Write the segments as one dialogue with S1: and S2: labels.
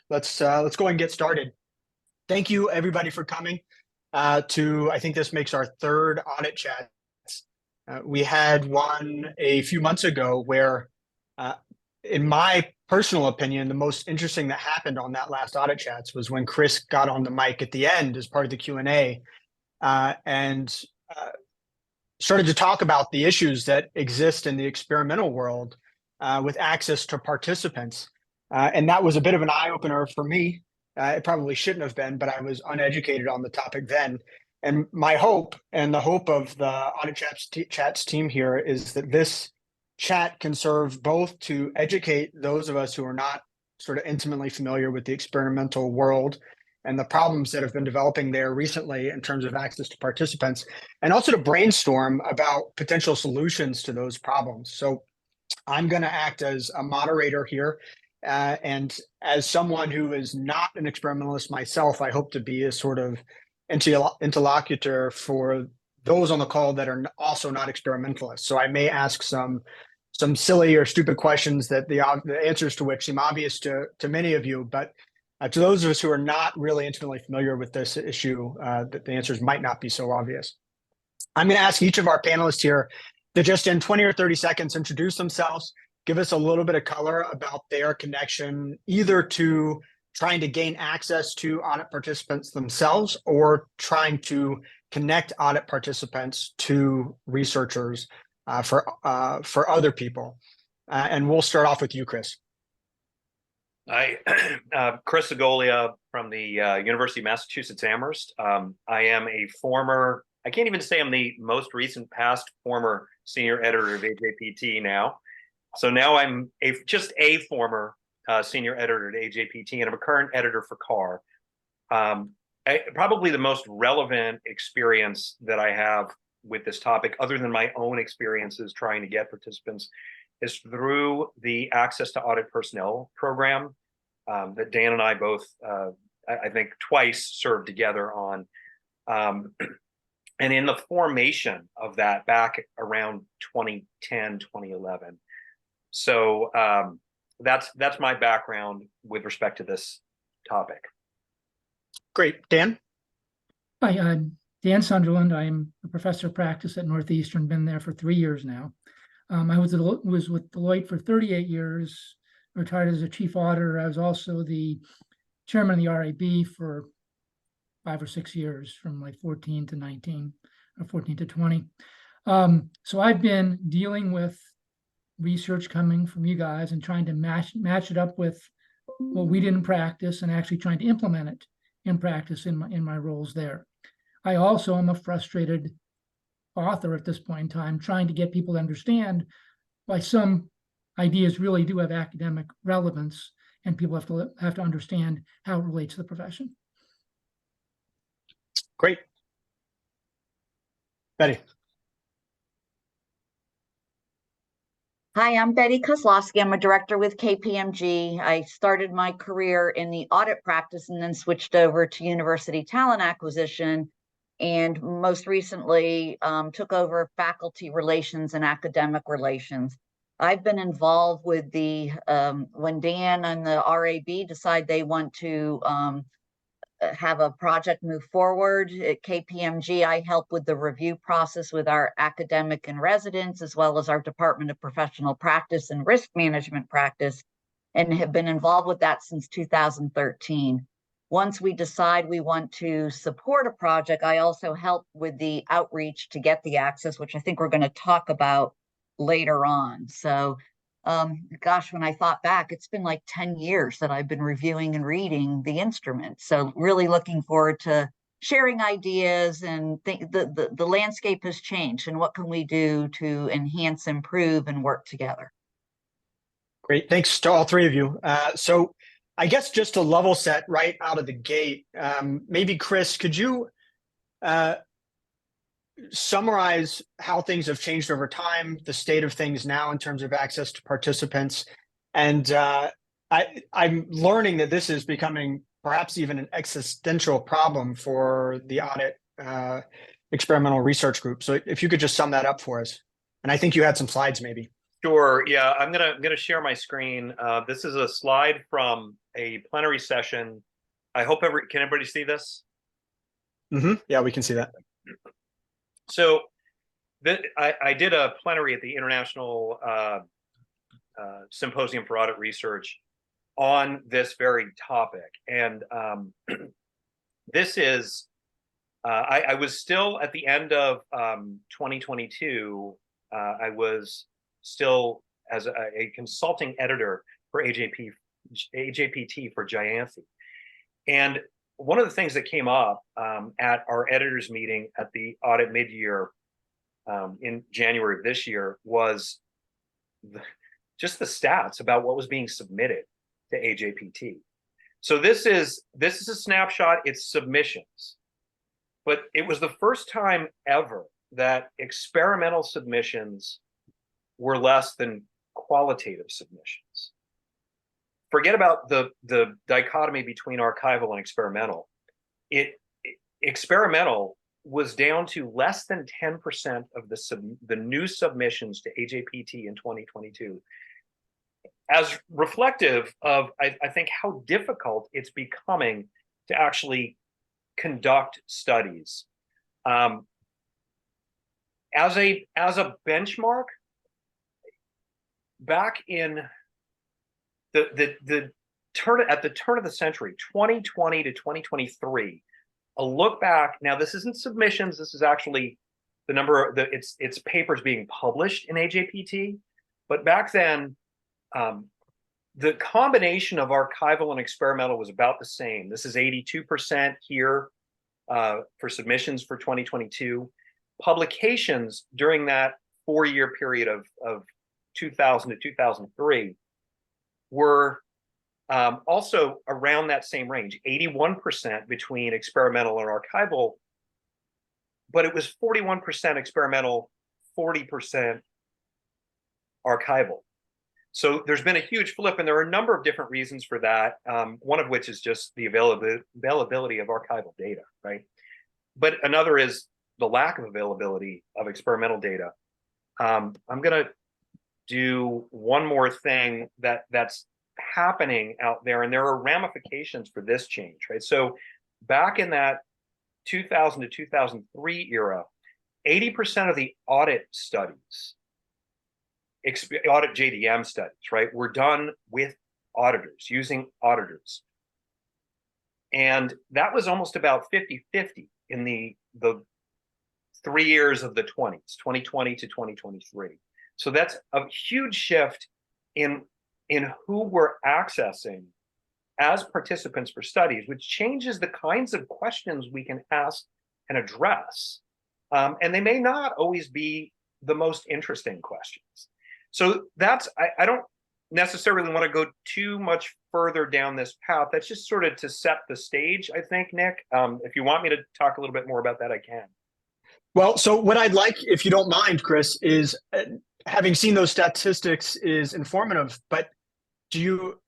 S1: Let's go and get started. Thank you everybody for coming I think this makes our third audit chat. We had one a few months ago where, in my personal opinion, the most interesting that happened on that last audit chats was when Chris got on the mic at the end as part of the Q&A and started to talk about the issues that exist in the experimental world with access to participants. And that was a bit of an eye-opener for me. It probably shouldn't have been, but I was uneducated on the topic then. And my hope, and the hope of the AuditChats team here, is that this chat can serve both to educate those of us who are not sort of intimately familiar with the experimental world and the problems that have been developing there recently in terms of access to participants, and also to brainstorm about potential solutions to those problems. So I'm going to act as a moderator here. And as someone who is not an experimentalist myself, I hope to be a sort of interlocutor for those on the call that are also not experimentalists. So I may ask some silly or stupid questions that the answers to which seem obvious to many of you, but to those of us who are not really intimately familiar with this issue, the answers might not be so obvious. I'm going to ask each of our panelists here to just in 20 or 30 seconds introduce themselves, give us a little bit of color about their connection, either to trying to gain access to audit participants themselves or trying to connect audit participants to researchers for other people. And we'll start off with you, Chris.
S2: Hi, Chris Segolia from the University of Massachusetts Amherst. I am a former, I can't even say I'm the most recent past former senior editor of AJPT now. So now I'm just a former senior editor at AJPT, and I'm a current editor for CAR. Probably the most relevant experience that I have with this topic, other than my own experiences trying to get participants, is through the Access to Audit Personnel program that Dan and I both, I think, twice served together on. And in the formation of that back around 2010, 2011. So that's my background with respect to this topic.
S1: Great. Dan?
S3: Hi, Dan Sunderland. I'm a professor of practice at Northeastern, been there for 3 years now. I was with Deloitte for 38 years, retired as a chief auditor. I was also the chairman of the RAB for 5 or 6 years, from like 14 to 19 or 14 to 20. So I've been dealing with research coming from you guys and trying to match it up with what we did in practice and actually trying to implement it in practice in my roles there. I also am a frustrated author at this point in time, trying to get people to understand why some ideas really do have academic relevance, and people have to understand how it relates to the profession.
S1: Great. Betty.
S4: Hi, I'm Betty Kozlowski. I'm a director with KPMG. I started my career in the audit practice and then switched over to university talent acquisition, and most recently took over faculty relations and academic relations. I've been involved with the, when Dan and the RAB decide they want to have a project move forward at KPMG, I help with the review process with our academic and residents, as well as our Department of Professional Practice and Risk Management practice, and have been involved with that since 2013. Once we decide we want to support a project, I also help with the outreach to get the access, which I think we're going to talk about later on. So gosh, when I thought back, it's been like 10 years that I've been reviewing and reading the instrument. So really looking forward to sharing ideas, and the landscape has changed, and what can we do to enhance, improve, and work together.
S1: Great. Thanks to all three of you. So I guess just to level set right out of the gate, maybe Chris, could you summarize how things have changed over time, the state of things now in terms of access to participants? And I'm learning that this is becoming perhaps even an existential problem for the audit experimental research group. So if you could just sum that up for us. And I think you had some slides maybe.
S2: Sure. Yeah, I'm gonna share my screen. This is a slide from a plenary session. I hope can everybody see this?
S1: Yeah, we can see that.
S2: So I did a plenary at the International Symposium for Audit Research on this very topic. And this is, I was still at the end of 2022, I was still as a consulting editor for AJPT for Gianthi. And one of the things that came up at our editors meeting at the audit mid-year in January of this year was just the stats about what was being submitted to AJPT. So this is a snapshot, it's submissions. But it was the first time ever that experimental submissions were less than qualitative submissions. Forget about the dichotomy between archival and experimental. Experimental was down to less than 10% of the new submissions to AJPT in 2022, as reflective of, I think, how difficult it's becoming to actually conduct studies. As a benchmark, back in at the turn of the century, 2020 to 2023, a look back. Now, this isn't submissions. This is actually the number. It's papers being published in AJPT. But back then, the combination of archival and experimental was about the same. This is 82% here for submissions for 2022. Publications during that 4-year period of 2000 to 2003 were also around that same range, 81% between experimental and archival, but it was 41% experimental, 40% archival. So there's been a huge flip, and there are a number of different reasons for that, one of which is just the availability of archival data, right? But another is the lack of availability of experimental data. I'm going to do one more thing that's happening out there, and there are ramifications for this change, right? So back in that 2000 to 2003 era, 80% of the audit studies, audit JDM studies, right, were done with auditors, using auditors. And that was almost about 50-50 in the 3 years of the 20s, 2020 to 2023. So that's a huge shift in who we're accessing as participants for studies, which changes the kinds of questions we can ask and address. And they may not always be the most interesting questions. So that's, I don't necessarily want to go too much further down this path. That's just sort of to set the stage, I think, Nick. If you want me to talk a little bit more about that, I can.
S1: Well, so what I'd like, if you don't mind, Chris, is having seen those statistics is informative, but do you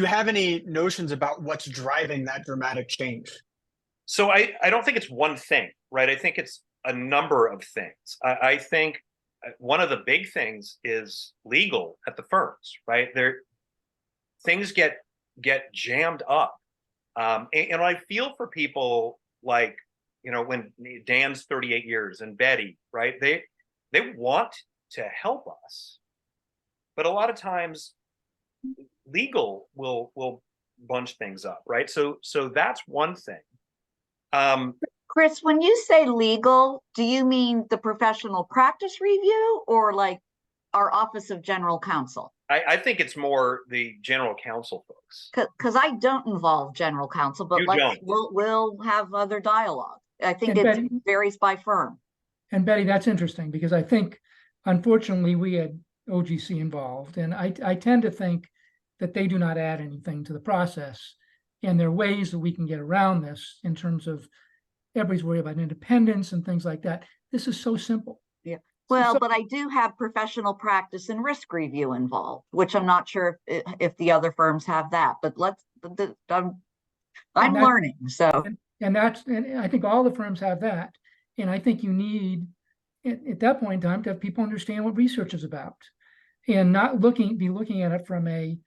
S1: have any notions about what's driving that dramatic change?
S2: So I don't think it's one thing, right? I think it's a number of things. I think one of the big things is legal at the firms, right? Things get jammed up. And I feel for people like, when Dan's 38 years and Betty, right? They want to help us, but a lot of times legal will bunch things up, right? So that's one thing.
S4: Chris, when you say legal, do you mean the professional practice review or like our Office of General Counsel?
S2: I think it's more the general counsel folks.
S4: Because I don't involve general counsel, but we'll have other dialogue. I think it varies by firm.
S3: And Betty, that's interesting because I think, unfortunately, we had OGC involved, and I tend to think that they do not add anything to the process. And there are ways that we can get around this in terms of everybody's worried about independence and things like that. This is so simple.
S4: Yeah. Well, but I do have professional practice and risk review involved, which I'm not sure if the other firms have that. But I'm learning. So
S3: and I think all the firms have that. And I think you need at that point in time to have people understand what research is about, and not be looking at it from a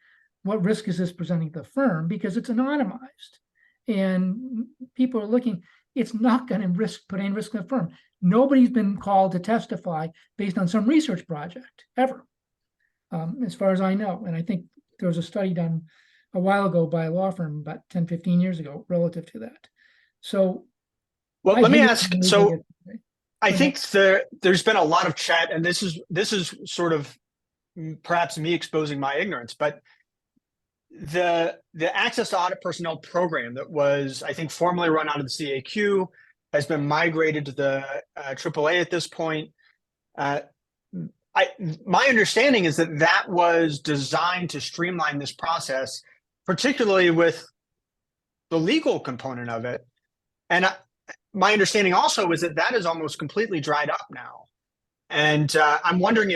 S3: what risk is this presenting to the firm? Because it's anonymized and people are looking, it's not going to put any risk in the firm. Nobody's been called to testify based on some research project ever, as far as I know. And I think there was a study done a while ago by a law firm about 10, 15 years ago relative to that. So,
S1: well, let me ask. So I
S3: Go
S1: think there's been a lot of chat, and this is sort of perhaps me exposing my ignorance, but the access to audit personnel program that was, I think, formerly run out of the CAQ has been migrated to the AAA at this point. My understanding is that that was designed to streamline this process, particularly with the legal component of it. And my understanding also is that that is almost completely dried up now. And I'm wondering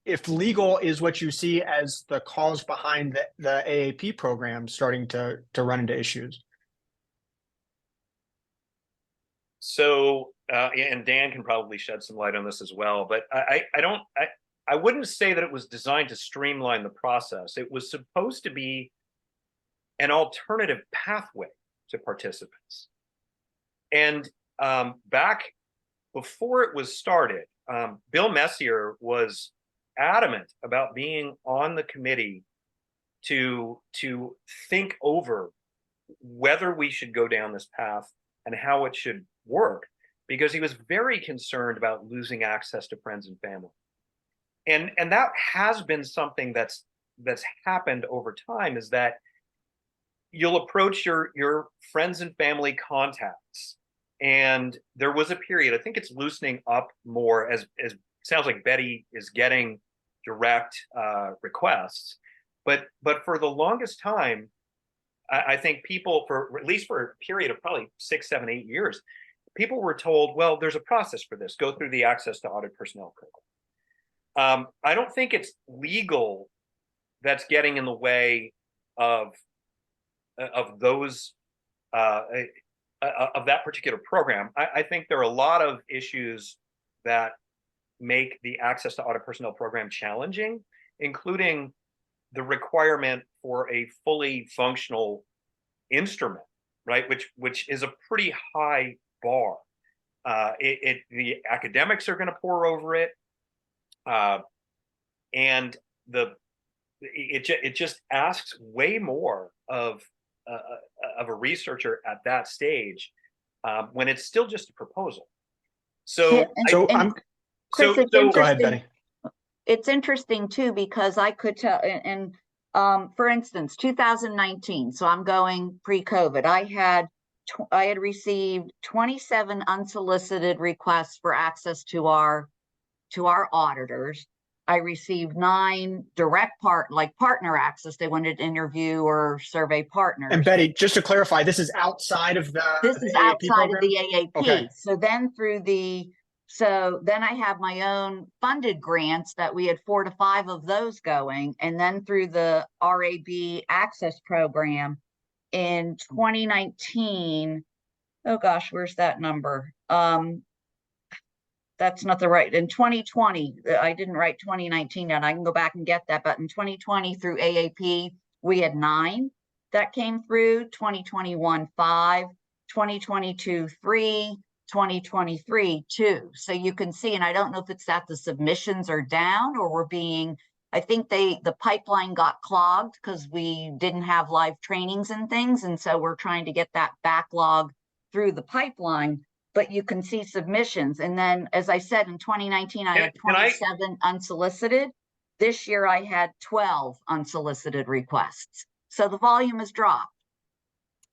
S1: if legal is what you see as the cause behind the AAP program starting to run into issues.
S2: So, and Dan can probably shed some light on this as well, but I wouldn't say that it was designed to streamline the process. It was supposed to be an alternative pathway to participants. And back before it was started, Bill Messier was adamant about being on the committee to think over whether we should go down this path and how it should work, because he was very concerned about losing access to friends and family. And that has been something that's happened over time, is that you'll approach your friends and family contacts. And there was a period, I think it's loosening up more as sounds like Betty is getting direct requests. But for the longest time, I think people, for at least for a period of probably 6, 7, 8 years, people were told, well, there's a process for this. Go through the access to audit personnel program. I don't think it's legal that's getting in the way of those of that particular program. I think there are a lot of issues that make the access to audit personnel program challenging, including the requirement for a fully functional instrument, right? Which is a pretty high bar. The academics are going to pour over it, and it just asks way more of a researcher at that stage, when it's still just a proposal. So,
S4: Chris, it's
S1: go ahead, Betty.
S4: It's interesting too, because I could tell, and for instance, 2019. So I'm going pre-COVID. I had received 27 unsolicited requests for access to our auditors. I received 9 direct partner access. They wanted to interview or survey partners.
S1: And Betty, just to clarify, this is outside of
S4: this is outside of the AAP.
S1: Okay.
S4: So then I have my own funded grants that we had 4 to 5 of those going. And then through the RAB access program in 2019, oh gosh, where's that number? That's not the right, in 2020, I didn't write 2019 down. I can go back and get that. But in 2020 through AAP, we had 9 that came through, 2021, 5, 2022, 3, 2023, 2. So you can see, and I don't know if it's that the submissions are down or we're being, I think the pipeline got clogged because we didn't have live trainings and things. And so we're trying to get that backlog through the pipeline, but you can see submissions. And then, as I said, in 2019, I had 27 unsolicited. This year I had 12 unsolicited requests. So the volume has dropped.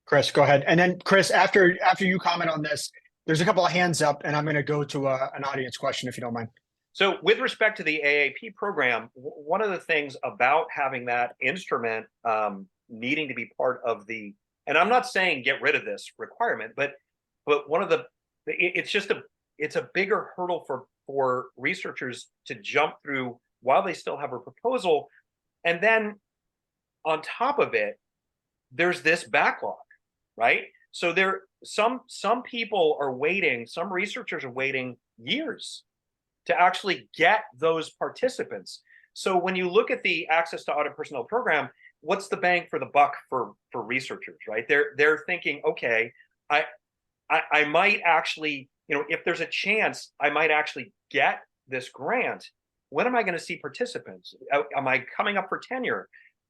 S1: Chris, go ahead. And then Chris, after you comment on this, there's a couple of hands up, and I'm going to go to an audience question, if you don't mind.
S2: So with respect to the AAP program, one of the things about having that instrument needing to be part of the, and I'm not saying get rid of this requirement, but one of the, it's a bigger hurdle for researchers to jump through while they still have a proposal. And then on top of it, there's this backlog, right? So some people are waiting, some researchers are waiting years to actually get those participants. So when you look at the Access to Audit Personnel program, what's the bang for the buck for researchers, right? They're thinking, okay, I might actually, if there's a chance I might actually get this grant, when am I going to see participants? Am I coming up for tenure?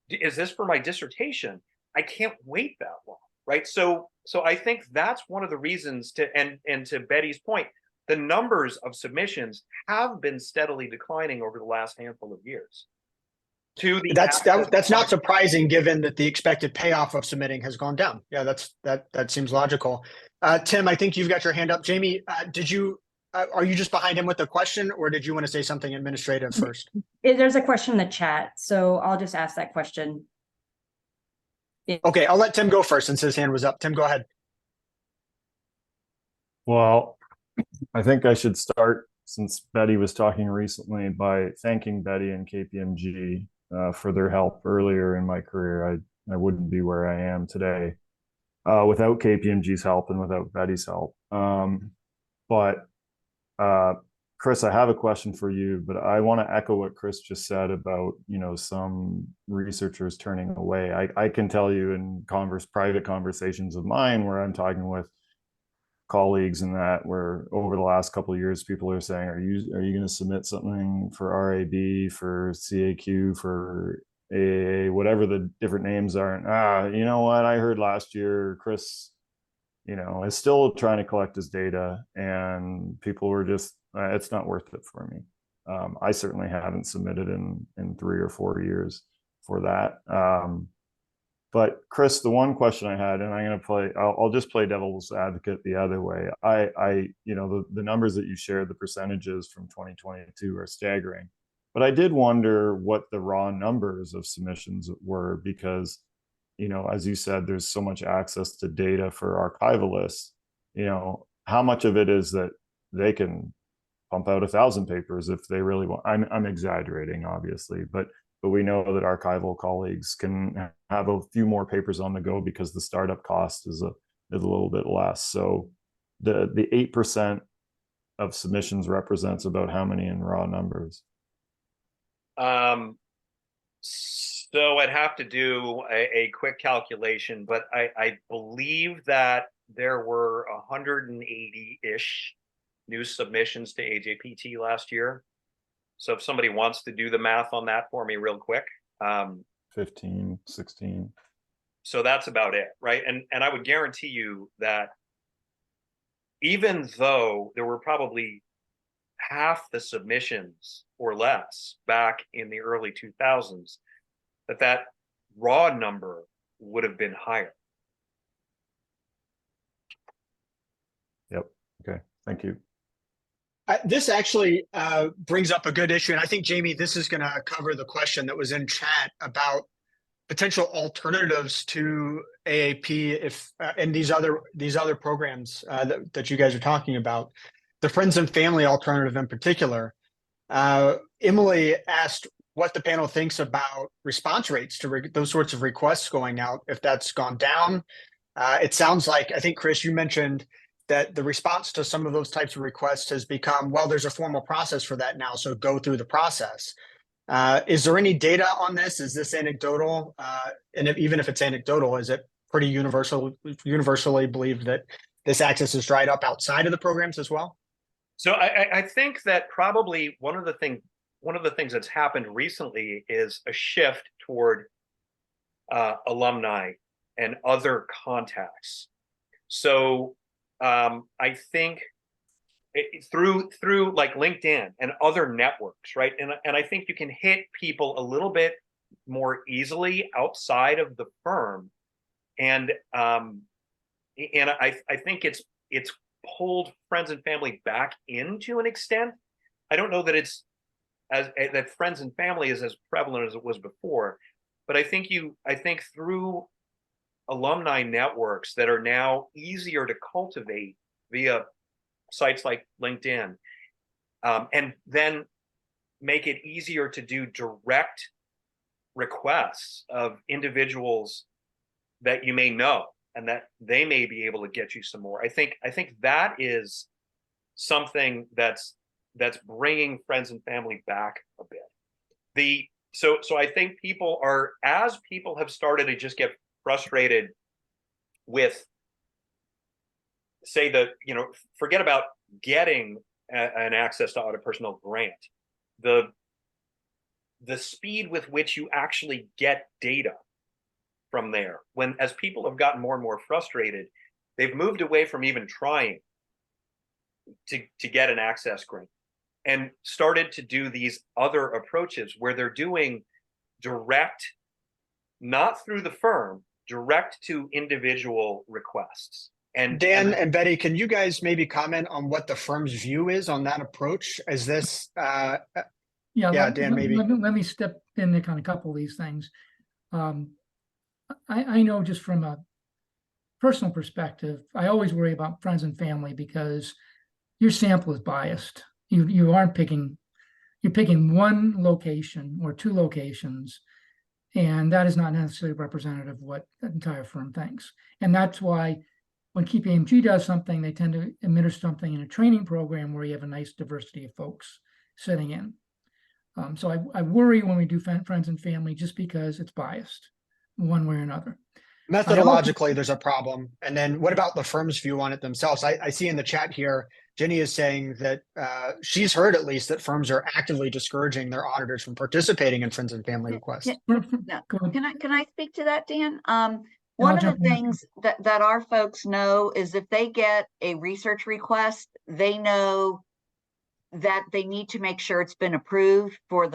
S2: Is this for my dissertation? I can't wait that long, right? So I think that's one of the reasons and to Betty's point, the numbers of submissions have been steadily declining over the last handful of years.
S1: That's not surprising given that the expected payoff of submitting has gone down. Yeah, that seems logical. Tim, I think you've got your hand up. Jamie, are you just behind him with a question, or did you want to say something administrative first?
S5: There's a question in the chat, so I'll just ask that question.
S1: Okay, I'll let Tim go first since his hand was up. Tim, go ahead.
S6: Well, I think I should start, since Betty was talking recently, by thanking Betty and KPMG for their help earlier in my career. I wouldn't be where I am today without KPMG's help and without Betty's help. But Chris, I have a question for you, but I want to echo what Chris just said about, some researchers turning away. I can tell you in private conversations of mine where I'm talking with colleagues and that, where over the last couple of years, people are saying, are you going to submit something for RAB, for CAQ, for AAA, whatever the different names are? You know what? I heard last year, Chris, is still trying to collect his data, and people were just, it's not worth it for me. I certainly haven't submitted in 3 or 4 years for that. But Chris, the one question I had, and I'll just play devil's advocate the other way. The numbers that you shared, the percentages from 2022 are staggering. But I did wonder what the raw numbers of submissions were, because, as you said, there's so much access to data for archivalists. How much of it is that they can pump out 1,000 papers if they really want? I'm exaggerating, obviously, but we know that archival colleagues can have a few more papers on the go because the startup cost is a little bit less. So the 8% of submissions represents about how many in raw numbers?
S2: So I'd have to do a quick calculation, but I believe that there were 180-ish new submissions to AJPT last year. So if somebody wants to do the math on that for me real quick.
S6: 15, 16.
S2: So that's about it, right? And I would guarantee you that even though there were probably half the submissions or less back in the early 2000s, that raw number would have been higher.
S6: Yep. Okay. Thank you.
S1: This actually brings up a good issue. And I think, Jamie, this is going to cover the question that was in chat about potential alternatives to AAP and these other programs that you guys are talking about, the friends and family alternative in particular. Emily asked what the panel thinks about response rates to those sorts of requests going out, if that's gone down. It sounds like, I think, Chris, you mentioned that the response to some of those types of requests has become, well, there's a formal process for that now, so go through the process. Is there any data on this? Is this anecdotal? And even if it's anecdotal, is it pretty universally believed that this access is dried up outside of the programs as well?
S2: So I think that probably one of the things that's happened recently is a shift toward alumni and other contacts. So I think through like LinkedIn and other networks, right? And I think you can hit people a little bit more easily outside of the firm, and I think it's pulled friends and family back in to an extent. I don't know that it's that friends and family is as prevalent as it was before, but I think through alumni networks that are now easier to cultivate via sites like LinkedIn, and then make it easier to do direct requests of individuals that you may know and that they may be able to get you some more. I think that is something that's bringing friends and family back a bit. The So I think people have started to just get frustrated with, say, forget about getting an access to audit personnel grant. The speed with which you actually get data from there, as people have gotten more and more frustrated, they've moved away from even trying to get an access grant and started to do these other approaches where they're doing direct, not through the firm, direct to individual requests. And
S1: Dan and Betty, can you guys maybe comment on what the firm's view is on that approach? Is this,
S3: Yeah,
S1: Dan, maybe.
S3: Let me step in on a couple of these things. I know just from a personal perspective, I always worry about friends and family because your sample is biased. You aren't picking, you're picking one location or two locations, and that is not necessarily representative of what the entire firm thinks. And that's why when KPMG does something, they tend to administer something in a training program where you have a nice diversity of folks sitting in. So I worry when we do friends and family just because it's biased one way or another.
S1: Methodologically, there's a problem. And then what about the firm's view on it themselves? I see in the chat here, Jenny is saying that she's heard at least that firms are actively discouraging their auditors from participating in friends and family requests.
S4: No, can I speak to that, Dan? One of the things that our folks know is if they get a research request, they know that they need to make sure it's been approved for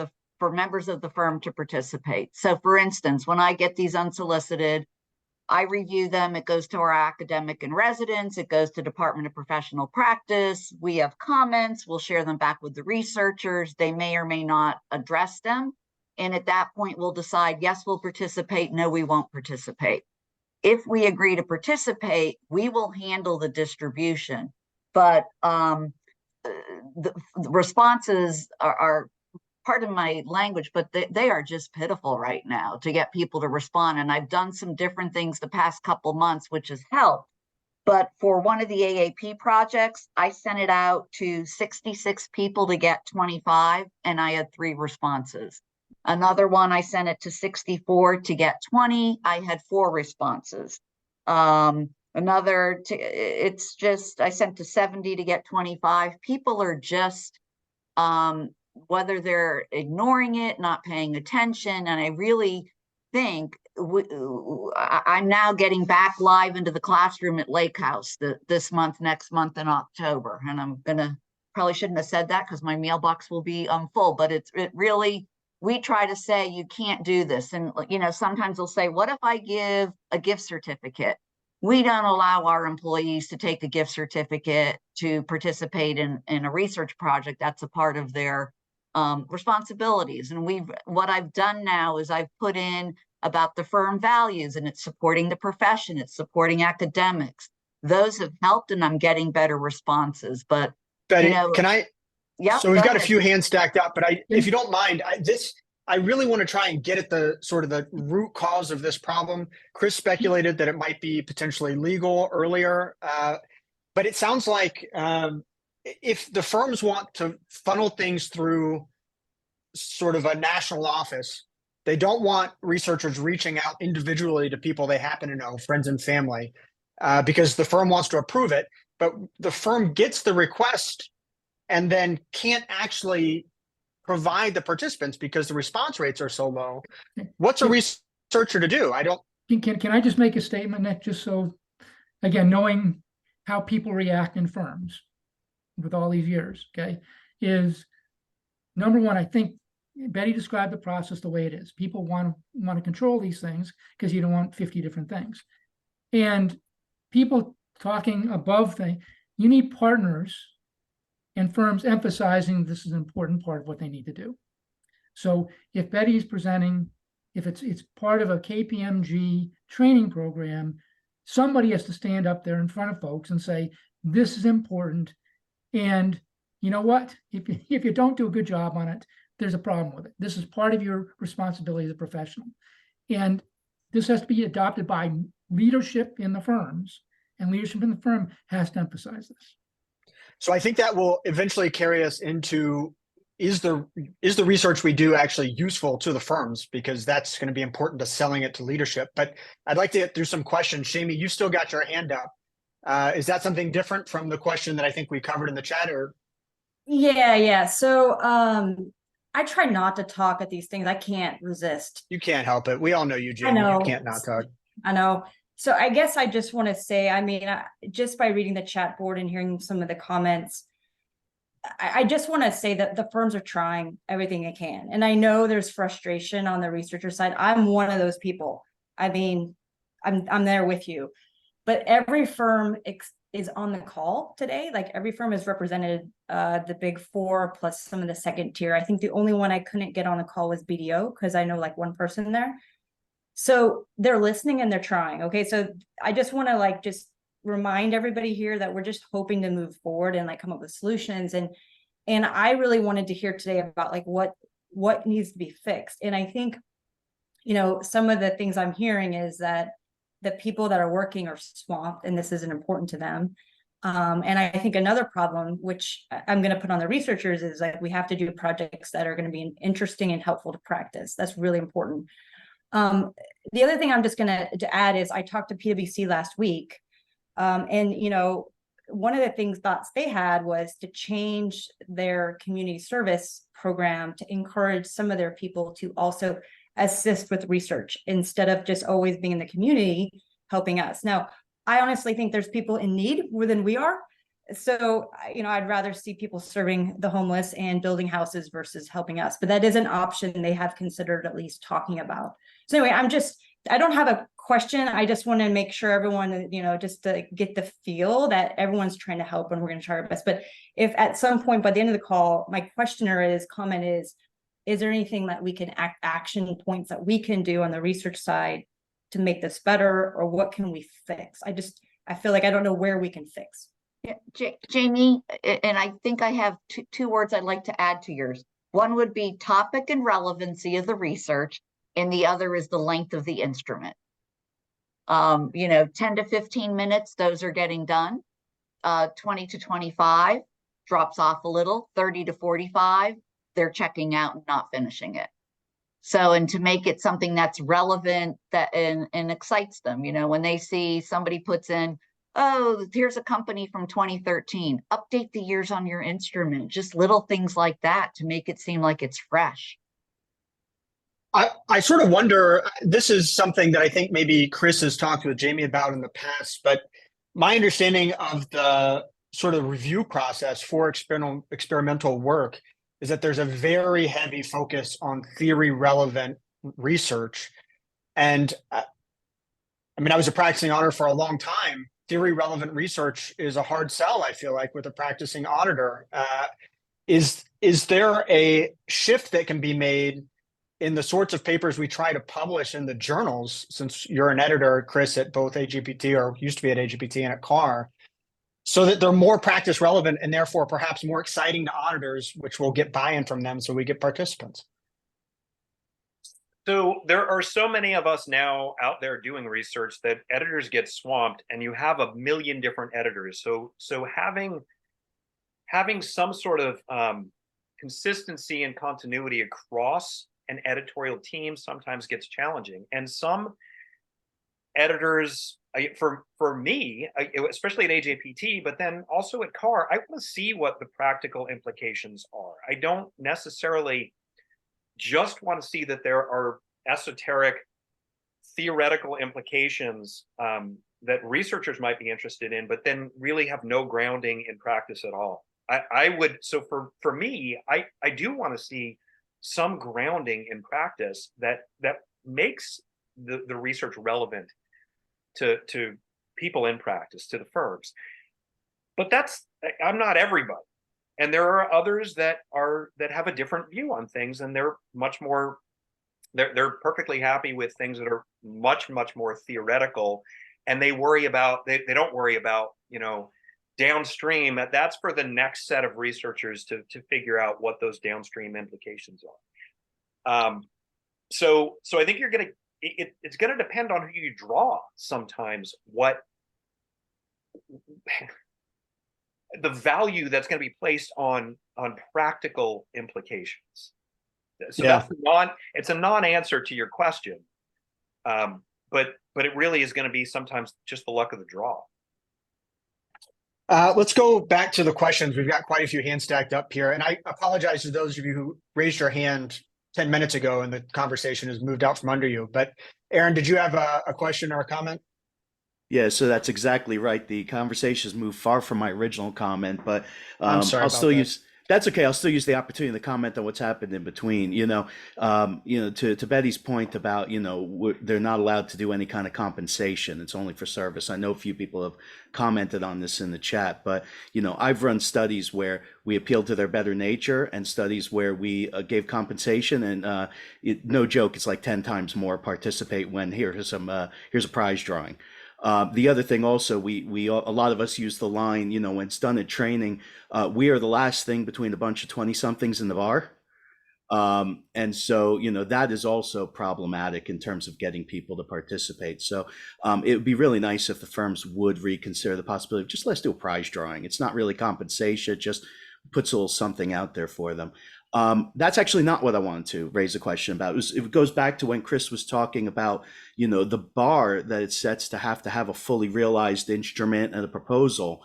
S4: members of the firm to participate. So for instance, when I get these unsolicited, I review them, it goes to our academic in residence, it goes to Department of Professional Practice, we have comments, we'll share them back with the researchers, they may or may not address them. And at that point, we'll decide, yes, we'll participate, no, we won't participate. If we agree to participate, we will handle the distribution. But the responses are pardon my language, but they are just pitiful right now to get people to respond. And I've done some different things the past couple months, which has helped. But for one of the AAP projects, I sent it out to 66 people to get 25, and I had 3 responses. Another one, I sent it to 64 to get 20. I had 4 responses. It's just, I sent to 70 to get 25. People are just, whether they're ignoring it, not paying attention. And I really think I'm now getting back live into the classroom at Lake House this month, next month in October. And I'm probably shouldn't have said that because my mailbox will be full, but it really, we try to say you can't do this. And, sometimes they'll say, what if I give a gift certificate? We don't allow our employees to take a gift certificate to participate in a research project. That's a part of their responsibilities. And what I've done now is I've put in about the firm values, and it's supporting the profession, it's supporting academics. Those have helped, and I'm getting better responses. But
S1: Betty, can I?
S4: Yeah.
S1: So we've got a few hands stacked up, but if you don't mind, I really want to try and get at the sort of the root cause of this problem. Chris speculated that it might be potentially legal earlier, but it sounds like if the firms want to funnel things through sort of a national office, they don't want researchers reaching out individually to people they happen to know, friends and family, because the firm wants to approve it, but the firm gets the request and then can't actually provide the participants because the response rates are so low. What's a researcher to do? I don't.
S3: Can I just make a statement, Nick, just so, again, knowing how people react in firms with all these years, okay, is number one, I think Betty described the process the way it is. People want to control these things because you don't want 50 different things. And people talking above things, you need partners and firms emphasizing this is an important part of what they need to do. So if Betty's presenting, if it's part of a KPMG training program, somebody has to stand up there in front of folks and say, this is important. And you know what? If you don't do a good job on it, there's a problem with it. This is part of your responsibility as a professional. And this has to be adopted by leadership in the firms, and leadership in the firm has to emphasize this.
S1: So I think that will eventually carry us into is the research we do actually useful to the firms? Because that's going to be important to selling it to leadership. But I'd like to get through some questions. Shami, you still got your hand up. Is that something different from the question that I think we covered in the chat, or?
S5: Yeah. So I try not to talk at these things. I can't resist.
S1: You can't help it. We all know you,
S5: I
S1: Jamie.
S5: know.
S1: You can't not talk.
S5: I know. So I guess I just want to say, I mean, just by reading the chat board and hearing some of the comments, I just want to say that the firms are trying everything they can. And I know there's frustration on the researcher side. I'm one of those people. I mean, I'm there with you. But every firm is on the call today. Like every firm is represented, the big four plus some of the second tier. I think the only one I couldn't get on the call was BDO because I know like one person there. So they're listening and they're trying. Okay. So I just want to like just remind everybody here that we're just hoping to move forward and like come up with solutions. And I really wanted to hear today about like what needs to be fixed. And I think, some of the things I'm hearing is that the people that are working are swamped and this isn't important to them. And I think another problem, which I'm going to put on the researchers, is like we have to do projects that are going to be interesting and helpful to practice. That's really important. The other thing I'm just going to add is I talked to PwC last week, and one of the thoughts they had was to change their community service program to encourage some of their people to also assist with research instead of just always being in the community helping us. Now, I honestly think there's people in need more than we are. So, I'd rather see people serving the homeless and building houses versus helping us, but that is an option they have considered at least talking about. So anyway, I don't have a question. I just want to make sure everyone, just to get the feel that everyone's trying to help and we're going to try our best. But if at some point by the end of the call, my comment is there anything that we can action points that we can do on the research side to make this better, or what can we fix? I feel like I don't know where we can fix.
S4: Yeah, Jamie, and I think I have two words I'd like to add to yours. One would be topic and relevancy of the research, and the other is the length of the instrument. 10 to 15 minutes, those are getting done. 20 to 25 drops off a little. 30 to 45, they're checking out and not finishing it. So, and to make it something that's relevant and excites them, when they see somebody puts in, oh, here's a company from 2013, update the years on your instrument, just little things like that to make it seem like it's fresh.
S1: I sort of wonder, this is something that I think maybe Chris has talked with Jamie about in the past, but my understanding of the sort of review process for experimental work is that there's a very heavy focus on theory relevant research. And I was a practicing auditor for a long time. Theory relevant research is a hard sell, I feel like, with a practicing auditor. Is there a shift that can be made in the sorts of papers we try to publish in the journals, since you're an editor, Chris, at both AGPT, or used to be at AGPT and at CAR, so that they're more practice relevant and therefore perhaps more exciting to auditors, which will get buy-in from them so we get participants?
S2: So there are so many of us now out there doing research that editors get swamped, and you have a million different editors. So having some sort of consistency and continuity across an editorial team sometimes gets challenging. And some editors, for me, especially at AJPT, but then also at CAR, I want to see what the practical implications are. I don't necessarily just want to see that there are esoteric theoretical implications that researchers might be interested in, but then really have no grounding in practice at all. So for me, I do want to see some grounding in practice that makes the research relevant to people in practice, to the firms. But I'm not everybody. And there are others that have a different view on things, and they're much more, they're perfectly happy with things that are much, much more theoretical, and they don't worry about, downstream. That's for the next set of researchers to figure out what those downstream implications are. So I think it's gonna depend on who you draw sometimes, the value that's going to be placed on practical implications. So
S1: Yeah.
S2: it's a non-answer to your question, but it really is going to be sometimes just the luck of the draw.
S1: Let's go back to the questions. We've got quite a few hands stacked up here, and I apologize to those of you who raised your hand 10 minutes ago and the conversation has moved out from under you. But Aaron, did you have a question or a comment?
S7: Yeah, so that's exactly right. The conversation's moved far from my original comment, but
S1: I'm sorry
S7: I'll
S1: about
S7: still
S1: that.
S7: use that's okay. I'll still use the opportunity to comment on what's happened in between. To Betty's point about they're not allowed to do any kind of compensation. It's only for service. I know a few people have commented on this in the chat, but I've run studies where we appealed to their better nature and studies where we gave compensation, and no joke, it's like 10 times more participate when here's a prize drawing. The other thing also, we a lot of us use the line, when it's done at training, we are the last thing between a bunch of 20-somethings in the bar. And so, that is also problematic in terms of getting people to participate. So it would be really nice if the firms would reconsider the possibility of just let's do a prize drawing. It's not really compensation, it just puts a little something out there for them. That's actually not what I wanted to raise a question about. It goes back to when Chris was talking about, the bar that it sets to have a fully realized instrument and a proposal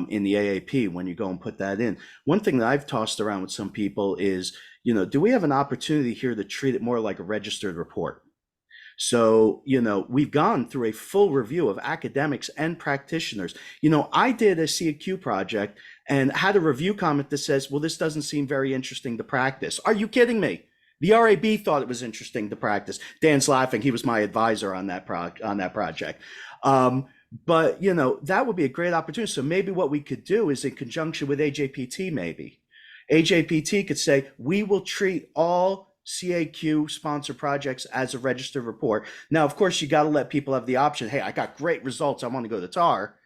S7: in the AAP when you go and put that in. One thing that I've tossed around with some people is, do we have an opportunity here to treat it more like a registered report? So, we've gone through a full review of academics and practitioners. I did a CQ project and had a review comment that says, well, this doesn't seem very interesting to practice. Are you kidding me? The RAB thought it was interesting to practice. Dan's laughing. He was my advisor on that project. But, that would be a great opportunity. So maybe what we could do is in conjunction with AJPT, AJPT could say, we will treat all CAQ sponsored projects as a registered report. Now, of course, you got to let people have the option. Hey, I got great results. I want to go to TAR.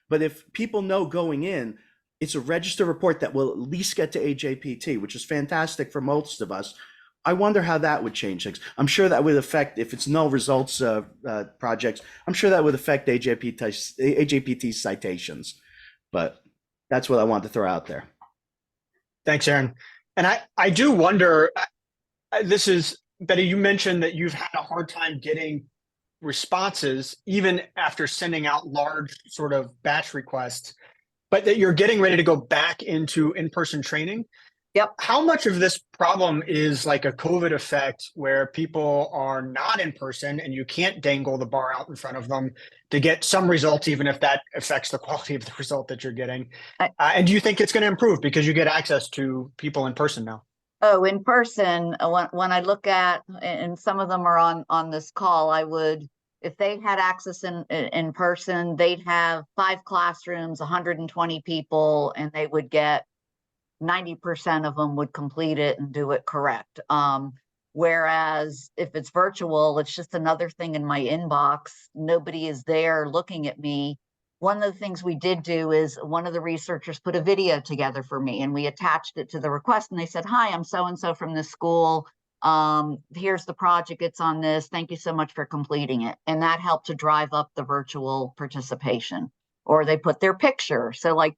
S7: But if people know going in, it's a registered report that will at least get to AJPT, which is fantastic for most of us. I wonder how that would change things. I'm sure that would affect, if it's no results projects, I'm sure that would affect AJPT citations. But that's what I want to throw out there.
S1: Thanks, Aaron. And I do wonder, this is, Betty, you mentioned that you've had a hard time getting responses even after sending out large sort of batch requests, but that you're getting ready to go back into in-person training.
S4: Yep.
S1: How much of this problem is like a COVID effect where people are not in person and you can't dangle the bar out in front of them to get some results, even if that affects the quality of the result that you're getting? And do you think it's going to improve because you get access to people in person now?
S4: Oh, in person, when I look at, and some of them are on this call, I would, if they had access in person, they'd have 5 classrooms, 120 people, and they would get 90% of them would complete it and do it correct. Whereas if it's virtual, it's just another thing in my inbox. Nobody is there looking at me. One of the things we did do is one of the researchers put a video together for me and we attached it to the request and they said, hi, I'm so-and-so from this school. Here's the project, it's on this. Thank you so much for completing it. And that helped to drive up the virtual participation. Or they put their picture. So like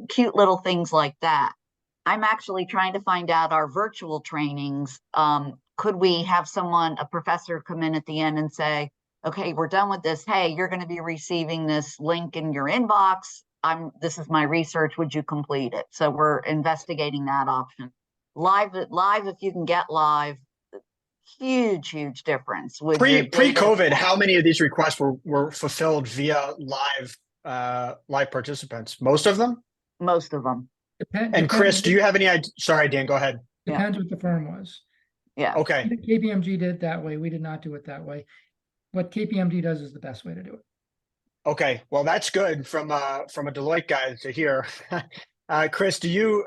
S4: cute little things like that. I'm actually trying to find out our virtual trainings. Could we have someone, a professor, come in at the end and say, okay, we're done with this. Hey, you're going to be receiving this link in your inbox. This is my research. Would you complete it? So we're investigating that option. Live, if you can get live, huge difference.
S1: Pre-COVID, how many of these requests were fulfilled via live participants? Most of them?
S4: Most of them.
S1: And Chris, do you have any idea? Sorry, Dan, go ahead.
S3: Depends what the firm was.
S4: Yeah.
S1: Okay.
S3: KPMG did it that way. We did not do it that way. What KPMG does is the best way to do it.
S1: Okay, well, that's good from a Deloitte guy to hear. Chris, do you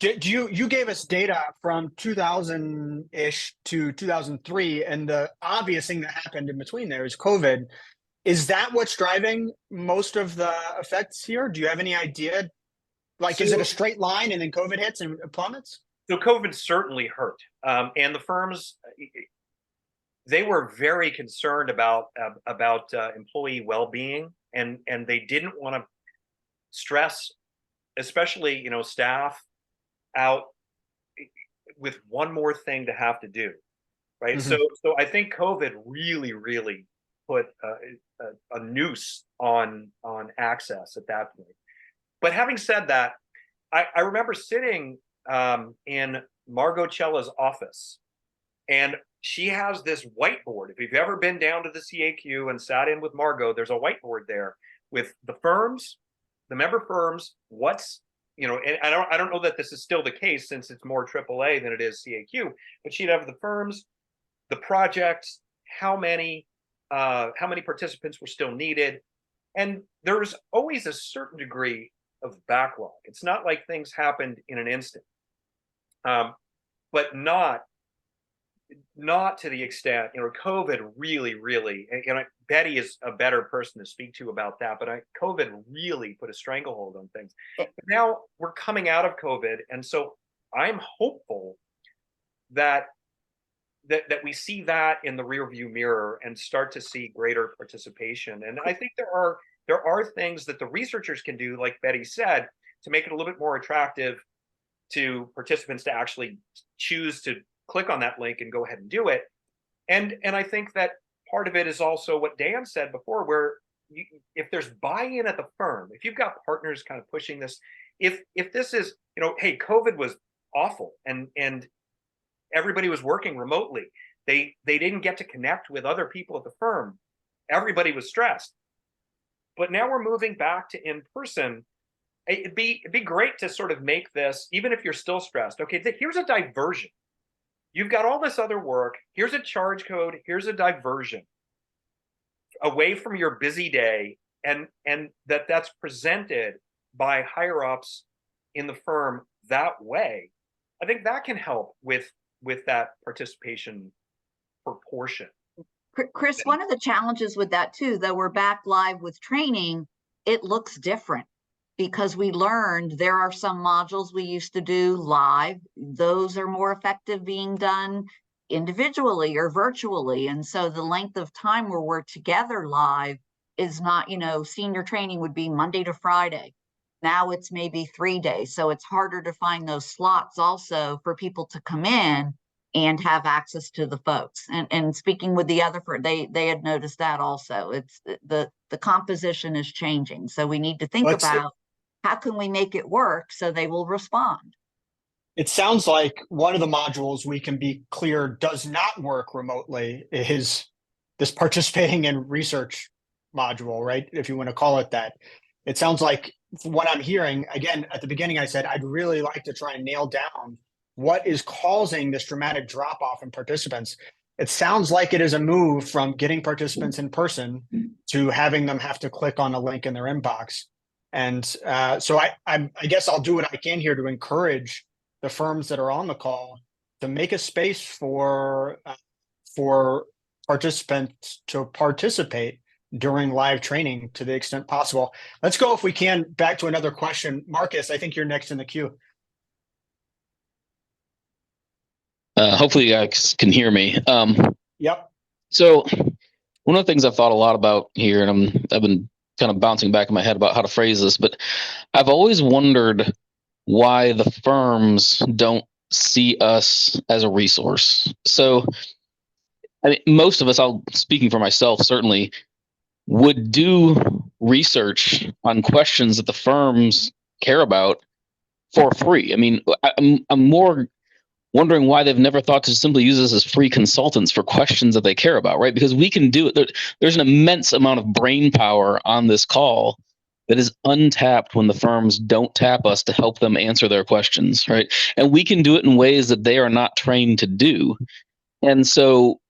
S1: gave us data from 2000-ish to 2003, and the obvious thing that happened in between there is COVID. Is that what's driving most of the effects here? Do you have any idea? Like, is it a straight line and then COVID hits and plummets?
S2: So COVID certainly hurt, and the firms, they were very concerned about employee well-being, and they didn't want to stress especially, you know, staff out with one more thing to have to do, right?
S1: Mhm.
S2: So I think COVID really put a noose on access at that point. But having said that, I remember sitting in Margot Cella's office, and she has this whiteboard. If you've ever been down to the CAQ and sat in with Margot, there's a whiteboard there with the firms, the member firms, what's, you know, and I don't know that this is still the case since it's more AAA than it is CAQ, but she'd have the firms, the projects, how many participants were still needed. And there's always a certain degree of backlog. It's not like things happened in an instant, but not to the extent, you know, COVID really, you know, Betty is a better person to speak to about that, but COVID really put a stranglehold on things. But now we're coming out of COVID, and so I'm hopeful that we see that in the rearview mirror and start to see greater participation. And I think there are things that the researchers can do, like Betty said, to make it a little bit more attractive to participants to actually choose to click on that link and go ahead and do it. And I think that part of it is also what Dan said before, where if there's buy-in at the firm, if you've got partners kind of pushing this, if this is, you know, hey, COVID was awful and everybody was working remotely, they didn't get to connect with other people at the firm, everybody was stressed, but now we're moving back to in person. It'd be great to sort of make this, even if you're still stressed, okay, here's a diversion. You've got all this other work. Here's a charge code. Here's a diversion away from your busy day, and that's presented by higher ups in the firm that way. I think that can help with that participation proportion.
S4: Chris, one of the challenges with that too, though we're back live with training, it looks different because we learned there are some modules we used to do live. Those are more effective being done individually or virtually. And so the length of time where we're together live is not, you know, senior training would be Monday to Friday. Now it's maybe 3 days. So it's harder to find those slots also for people to come in and have access to the folks. And speaking with the other, they had noticed that also. It's the composition is changing. So we need to think about how can we make it work so they will respond.
S1: It sounds like one of the modules we can be clear does not work remotely is this participating in research module, right? If you want to call it that. It sounds like from what I'm hearing, again, at the beginning, I said, I'd really like to try and nail down what is causing this dramatic drop off in participants. It sounds like it is a move from getting participants in person to having them have to click on a link in their inbox. And so I guess I'll do what I can here to encourage the firms that are on the call to make a space for participants to participate during live training to the extent possible. Let's go, if we can, back to another question. Marcus, I think you're next in the queue.
S8: Hopefully you guys can hear me.
S1: Yep.
S8: So one of the things I've thought a lot about here, and I've been kind of bouncing back in my head about how to phrase this, but I've always wondered why the firms don't see us as a resource. So, I mean, most of us, speaking for myself, certainly would do research on questions that the firms care about for free. I mean, I'm more wondering why they've never thought to simply use us as free consultants for questions that they care about, right? Because we can do it. There's an immense amount of brain power on this call that is untapped when the firms don't tap us to help them answer their questions, right? And we can do it in ways that they are not trained to do. And so,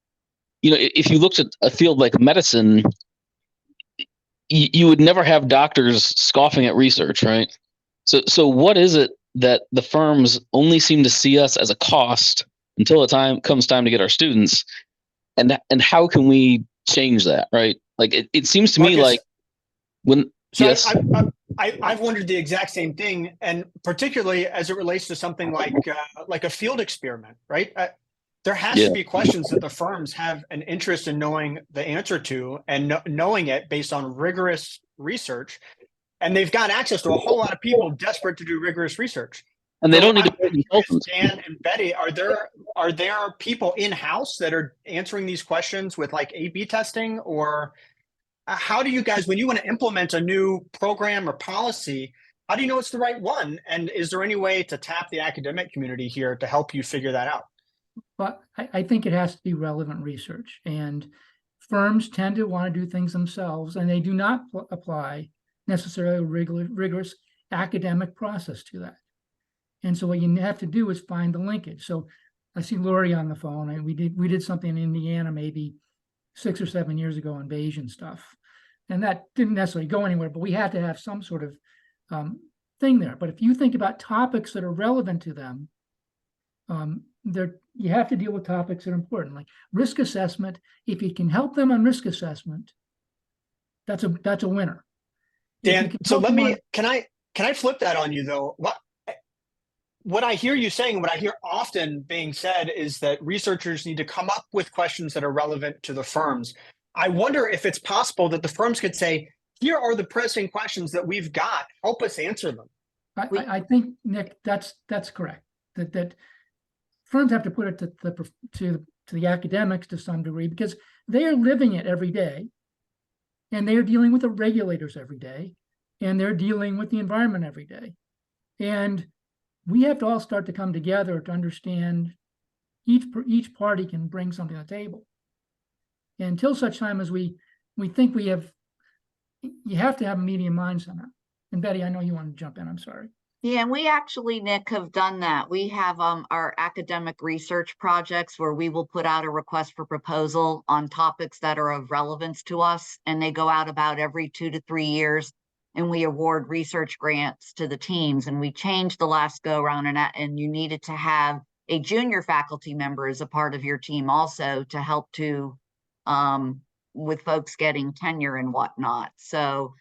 S8: you know, if you looked at a field like medicine, you would never have doctors scoffing at research, right? So what is it that the firms only seem to see us as a cost until the comes time to get our students, and how can we change that, right? Like it seems to
S1: Marcus,
S8: me like when
S1: so
S8: yes,
S1: I've wondered the exact same thing, and particularly as it relates to something like a field experiment, right? There has to be questions that the firms have an interest in knowing the answer to, and knowing it based on rigorous research. and they've got access to a whole lot of people desperate to do rigorous research.
S8: And they
S1: So
S8: don't need to
S1: I'm
S8: pay
S1: curious,
S8: consultants.
S1: Dan and Betty, are there people in-house that are answering these questions with like A/B testing, or how do you guys, when you want to implement a new program or policy, how do you know it's the right one? And is there any way to tap the academic community here to help you figure that out?
S3: But I think it has to be relevant research, and firms tend to want to do things themselves, and they do not apply necessarily a rigorous academic process to that. And so what you have to do is find the linkage. So I see Lori on the phone, and we did something in Indiana maybe 6 or 7 years ago on Bayesian stuff, and that didn't necessarily go anywhere, but we had to have some sort of thing there. But if you think about topics that are relevant to them, you have to deal with topics that are important, like risk assessment. If you can help them on risk assessment, that's a winner.
S1: Dan, so can I flip that on you though? What I hear you saying, what I hear often being said is that researchers need to come up with questions that are relevant to the firms. I wonder if it's possible that the firms could say, here are the pressing questions that we've got, help us answer them.
S3: I think, Nick, that's correct. That firms have to put it to the academics to some degree, because they are living it every day, and they are dealing with the regulators every day, and they're dealing with the environment every day. And we have to all start to come together to understand each party can bring something to the table. And until such time as we think we have, you have to have a medium mind somehow. And Betty, I know you want to jump in. I'm sorry.
S4: Yeah, and we actually, Nick, have done that. We have our academic research projects where we will put out a request for proposal on topics that are of relevance to us, and they go out about every 2 to 3 years, and we award research grants to the teams. And we changed the last go around, and you needed to have a junior faculty member as a part of your team also to help to with folks getting tenure and whatnot. So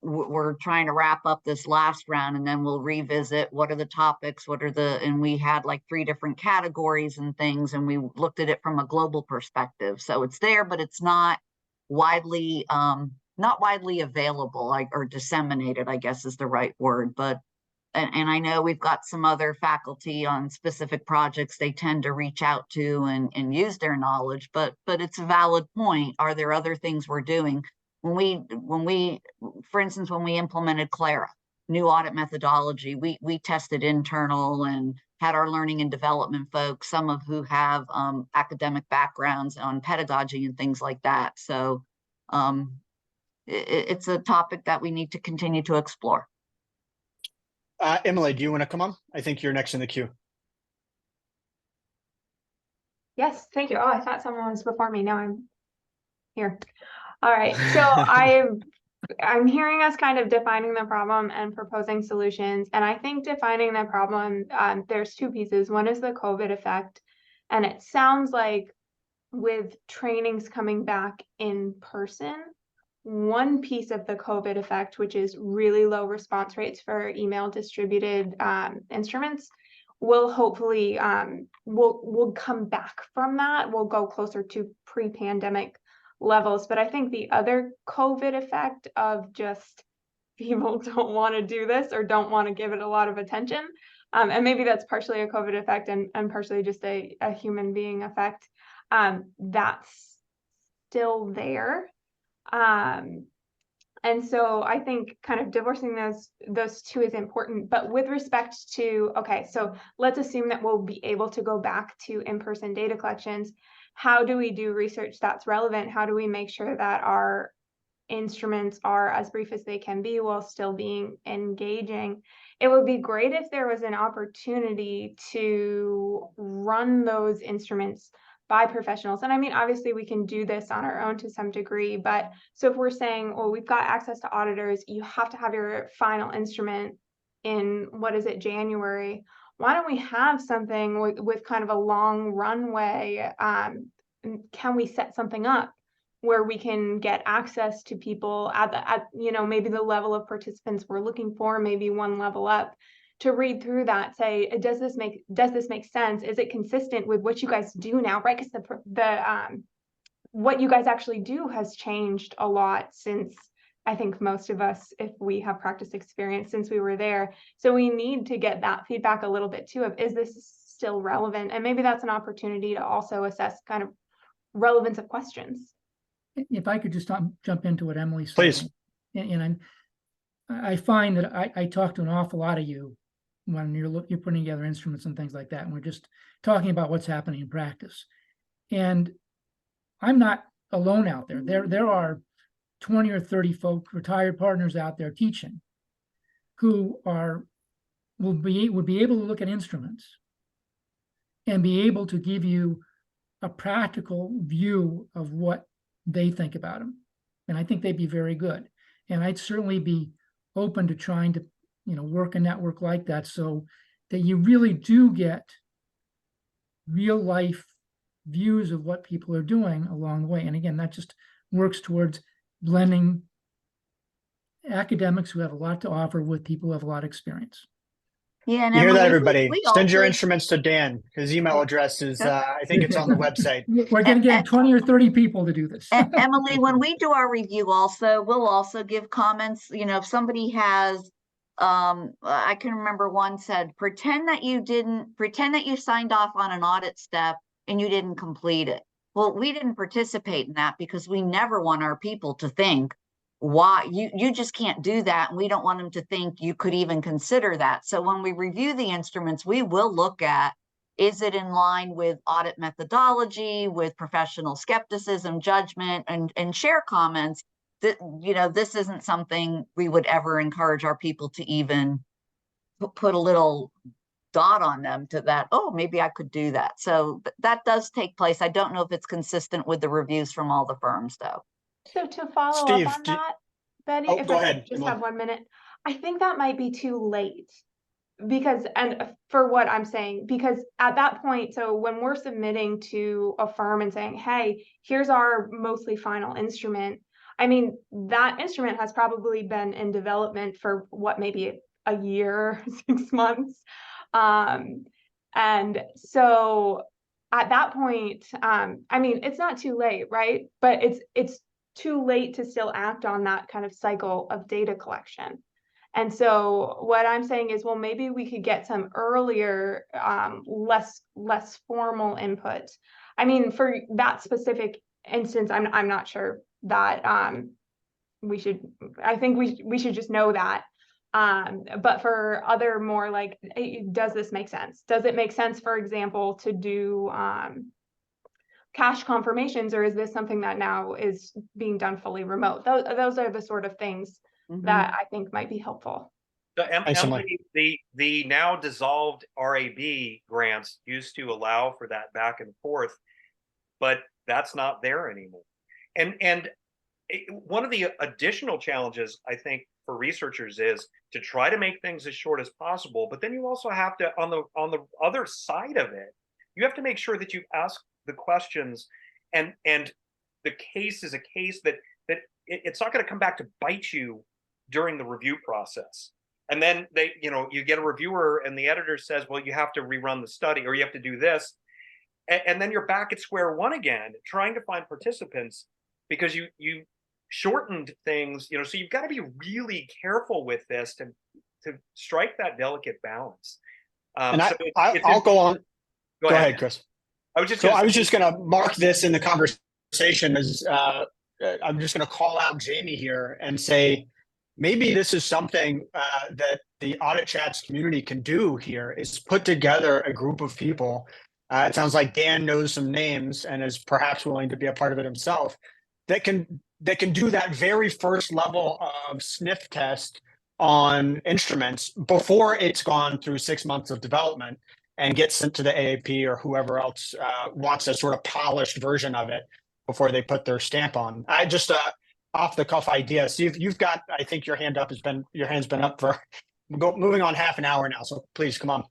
S4: we're trying to wrap up this last round, and then we'll revisit what are the topics, and we had like 3 different categories and things, and we looked at it from a global perspective. So it's there, but it's not widely available, or disseminated, I guess is the right word. But and I know we've got some other faculty on specific projects they tend to reach out to and use their knowledge, but it's a valid point. Are there other things we're doing? When we, for instance, when we implemented Clara, new audit methodology, we tested internal and had our learning and development folks, some of who have academic backgrounds on pedagogy and things like that. So it's a topic that we need to continue to explore.
S1: Emily, do you want to come on? I think you're next in the queue.
S9: Yes, thank you. Oh, I thought someone was before me. Now I'm here. All right, so I'm hearing us kind of defining the problem and proposing solutions. And I think defining the problem, there's 2 pieces. One is the COVID effect. And it sounds like with trainings coming back in person, one piece of the COVID effect, which is really low response rates for email distributed instruments, will hopefully, we'll come back from that. We'll go closer to pre-pandemic levels. But I think the other COVID effect of just people don't want to do this or don't want to give it a lot of attention, and maybe that's partially a COVID effect and partially just a human being effect, that's still there. And so I think kind of divorcing those 2 is important. But with respect to, okay, so let's assume that we'll be able to go back to in-person data collections. How do we do research that's relevant? How do we make sure that our instruments are as brief as they can be while still being engaging? It would be great if there was an opportunity to run those instruments by professionals. And I mean, obviously we can do this on our own to some degree, but so if we're saying, well, we've got access to auditors, you have to have your final instrument in, January, why don't we have something with kind of a long runway? Can we set something up where we can get access to people at maybe the level of participants we're looking for, maybe one level up, to read through that, say, does this make sense? Is it consistent with what you guys do now, right? Because what you guys actually do has changed a lot since I think most of us, if we have practice experience since we were there. So we need to get that feedback a little bit too of, is this still relevant? And maybe that's an opportunity to also assess kind of relevance of questions.
S3: If I could just jump into what Emily said.
S1: Please.
S3: And I find that I talk to an awful lot of you when you're putting together instruments and things like that, and we're just talking about what's happening in practice. And I'm not alone out there. There are 20 or 30 folk, retired partners out there teaching, who would be able to look at instruments and be able to give you a practical view of what they think about them. And I think they'd be very good. And I'd certainly be open to trying to, work a network like that, so that you really do get real life views of what people are doing along the way. And again, that just works towards blending academics who have a lot to offer with people who have a lot of experience.
S4: Yeah, and
S1: You hear that,
S4: Emily,
S1: everybody?
S4: we
S1: Send your
S4: also-
S1: instruments to Dan. His email address is, I think it's on the website.
S3: We're going to get 20 or 30 people to do this.
S4: Emily, when we do our review also, we'll also give comments. If somebody has, I can remember one said, pretend that you signed off on an audit step and you didn't complete it. Well, we didn't participate in that because we never want our people to think, why you just can't do that. And we don't want them to think you could even consider that. So when we review the instruments, we will look at, is it in line with audit methodology, with professional skepticism, judgment, and share comments that, this isn't something we would ever encourage our people to even put a little dot on them to that, oh, maybe I could do that. So that does take place. I don't know if it's consistent with the reviews from all the firms though.
S9: So to follow
S1: Steve,
S9: up on that, Betty,
S1: Oh,
S9: if
S1: go
S9: I
S1: ahead,
S9: could just
S1: Emily.
S9: have 1 minute, I think that might be too late. Because, and for what I'm saying, because at that point, so when we're submitting to a firm and saying, hey, here's our mostly final instrument, I mean, that instrument has probably been in development for what, maybe a year, 6 months. And so at that point, I mean, it's not too late, right? But it's too late to still act on that kind of cycle of data collection. And so what I'm saying is, well, maybe we could get some earlier, less formal input. I mean, for that specific instance, I'm not sure that I think we should just know that. But for other more like, does this make sense? Does it make sense, for example, to do cash confirmations, or is this something that now is being done fully remote? Those are the sort of things that I think might be helpful.
S2: So
S1: Thanks,
S2: Emily, the now dissolved RAB grants used to allow for that back and forth, but that's not there anymore. And one of the additional challenges, I think, for researchers is to try to make things as short as possible. But then you also have to, on the other side of it, you have to make sure that you ask the questions, and the case is a case that it's not going to come back to bite you during the review process. And then you get a reviewer and the editor says, well, you have to rerun the study, or you have to do this. And then you're back at square one again, trying to find participants because you shortened things, so you've got to be really careful with this to strike that delicate balance.
S1: And I'll go on. Go ahead, Chris.
S2: I was just
S1: going to mark this in the conversation as I'm just going to call out Jamie here and say, maybe this is something that the AuditChats community can do here, is put together a group of people. It sounds like Dan knows some names and is perhaps willing to be a part of it himself, that can do that very first level of sniff test on instruments before it's gone through 6 months of development and gets sent to the AAP or whoever else wants a sort of polished version of it before they put their stamp on. I just off the cuff idea. Steve, you've got, I think your hand's been up for moving on half an hour now. So please come on.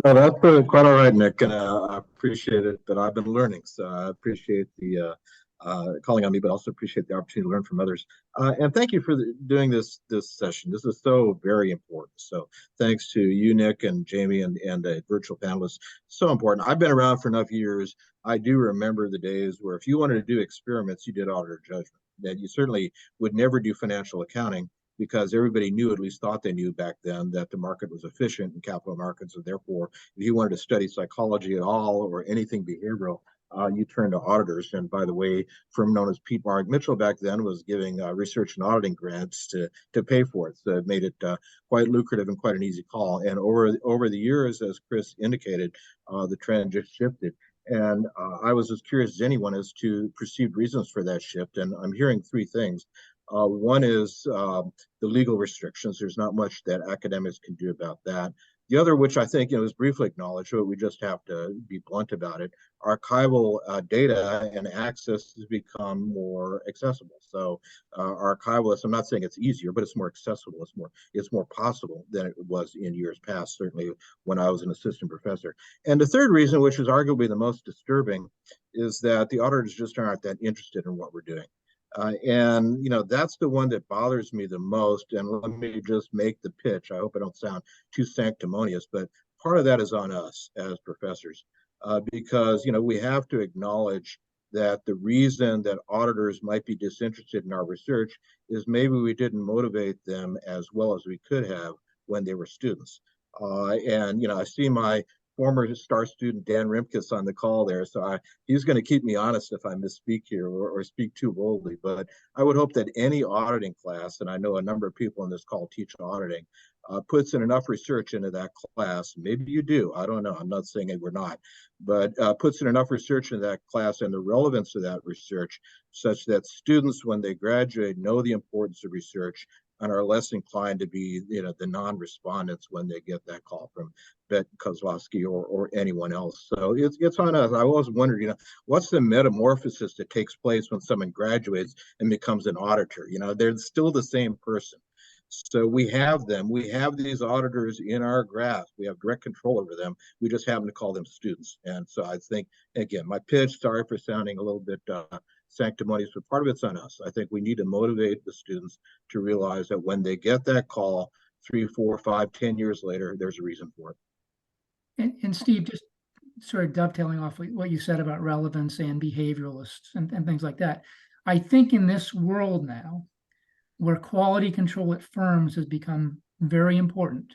S10: No, that's quite all right, Nick, and I appreciate it that I've been learning. So I appreciate the calling on me, but also appreciate the opportunity to learn from others. And thank you for doing this session. This is so very important. So thanks to you, Nick, and Jamie, and virtual panelists. So important. I've been around for enough years. I do remember the days where if you wanted to do experiments, you did auditor judgment. that you certainly would never do financial accounting because everybody knew, at least thought they knew back then, that the market was efficient in capital markets. And therefore, if you wanted to study psychology at all or anything behavioral, you turn to auditors. And by the way, a firm known as Pete Mark Mitchell back then was giving research and auditing grants to pay for it. So it made it quite lucrative and quite an easy call. And over the years, as Chris indicated, the trend just shifted. And I was as curious as anyone as to perceived reasons for that shift. And I'm hearing three things. One is the legal restrictions. There's not much that academics can do about that. The other, which I think is briefly acknowledged, but we just have to be blunt about it, archival data and access has become more accessible. So archivalists, I'm not saying it's easier, but it's more accessible. It's more possible than it was in years past, certainly when I was an assistant professor. And the third reason, which is arguably the most disturbing, is that the auditors just aren't that interested in what we're doing. And that's the one that bothers me the most. And let me just make the pitch. I hope I don't sound too sanctimonious, but part of that is on us as professors, because we have to acknowledge that the reason that auditors might be disinterested in our research is maybe we didn't motivate them as well as we could have when they were students. And I see my former star student Dan Rimkus on the call there, so he's going to keep me honest if I misspeak here or speak too boldly. But I would hope that any auditing class, and I know a number of people on this call teach auditing, puts in enough research into that class. Maybe you do. I don't know. I'm not saying we're not, but puts in enough research in that class and the relevance of that research such that students, when they graduate, know the importance of research and are less inclined to be, the non-respondents when they get that call from Bet Kozlowski or anyone else. So it's on us. I always wondered, what's the metamorphosis that takes place when someone graduates and becomes an auditor? They're still the same person. So we have them. We have these auditors in our grasp. We have direct control over them. We just happen to call them students. And so I think, again, my pitch, sorry for sounding a little bit sanctimonious, but part of it's on us. I think we need to motivate the students to realize that when they get that call 3, 4, 5, 10 years later, there's a reason for it.
S3: And Steve, just sort of dovetailing off what you said about relevance and behavioralists and things like that. I think in this world now, where quality control at firms has become very important,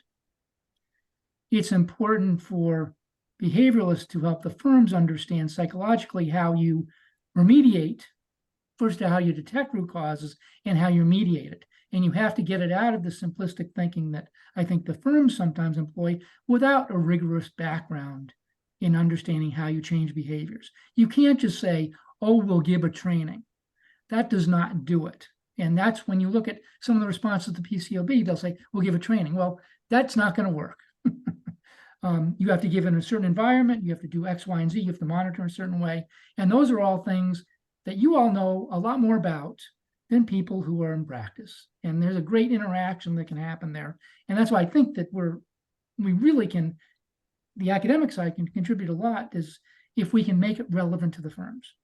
S3: it's important for behavioralists to help the firms understand psychologically how you remediate, first how you detect root causes and how you mediate it. And you have to get it out of the simplistic thinking that I think the firms sometimes employ without a rigorous background in understanding how you change behaviors. You can't just say, oh, we'll give a training. That does not do it. And that's when you look at some of the responses to the PCOB, they'll say, we'll give a training. Well, that's not going to work. You have to give it in a certain environment. You have to do X, Y, and Z. You have to monitor in a certain way. And those are all things that you all know a lot more about than people who are in practice. And there's a great interaction that can happen there. And that's why I think that we really can, the academic side can contribute a lot is if we can make it relevant to the firms.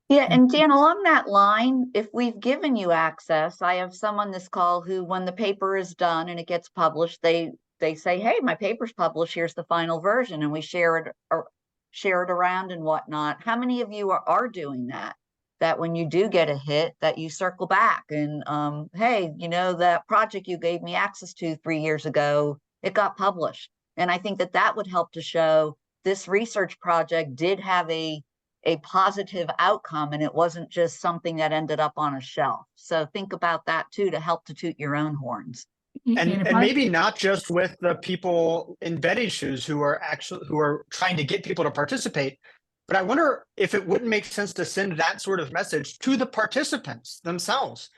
S4: Yeah, and Dan, along that line, if we've given you access, I have some on this call who, when the paper is done and it gets published, they say, hey, my paper's published, here's the final version, and we share it around and whatnot. How many of you are doing that? That when you do get a hit, that you circle back and, hey, that project you gave me access to 3 years ago, it got published. And I think that would help to show this research project did have a positive outcome, and it wasn't just something that ended up on a shelf. So think about that too, to help to toot your own horns.
S1: And maybe not just with the people in Betty's shoes who are trying to get people to participate, but I wonder if it wouldn't make sense to send that sort of message to the participants themselves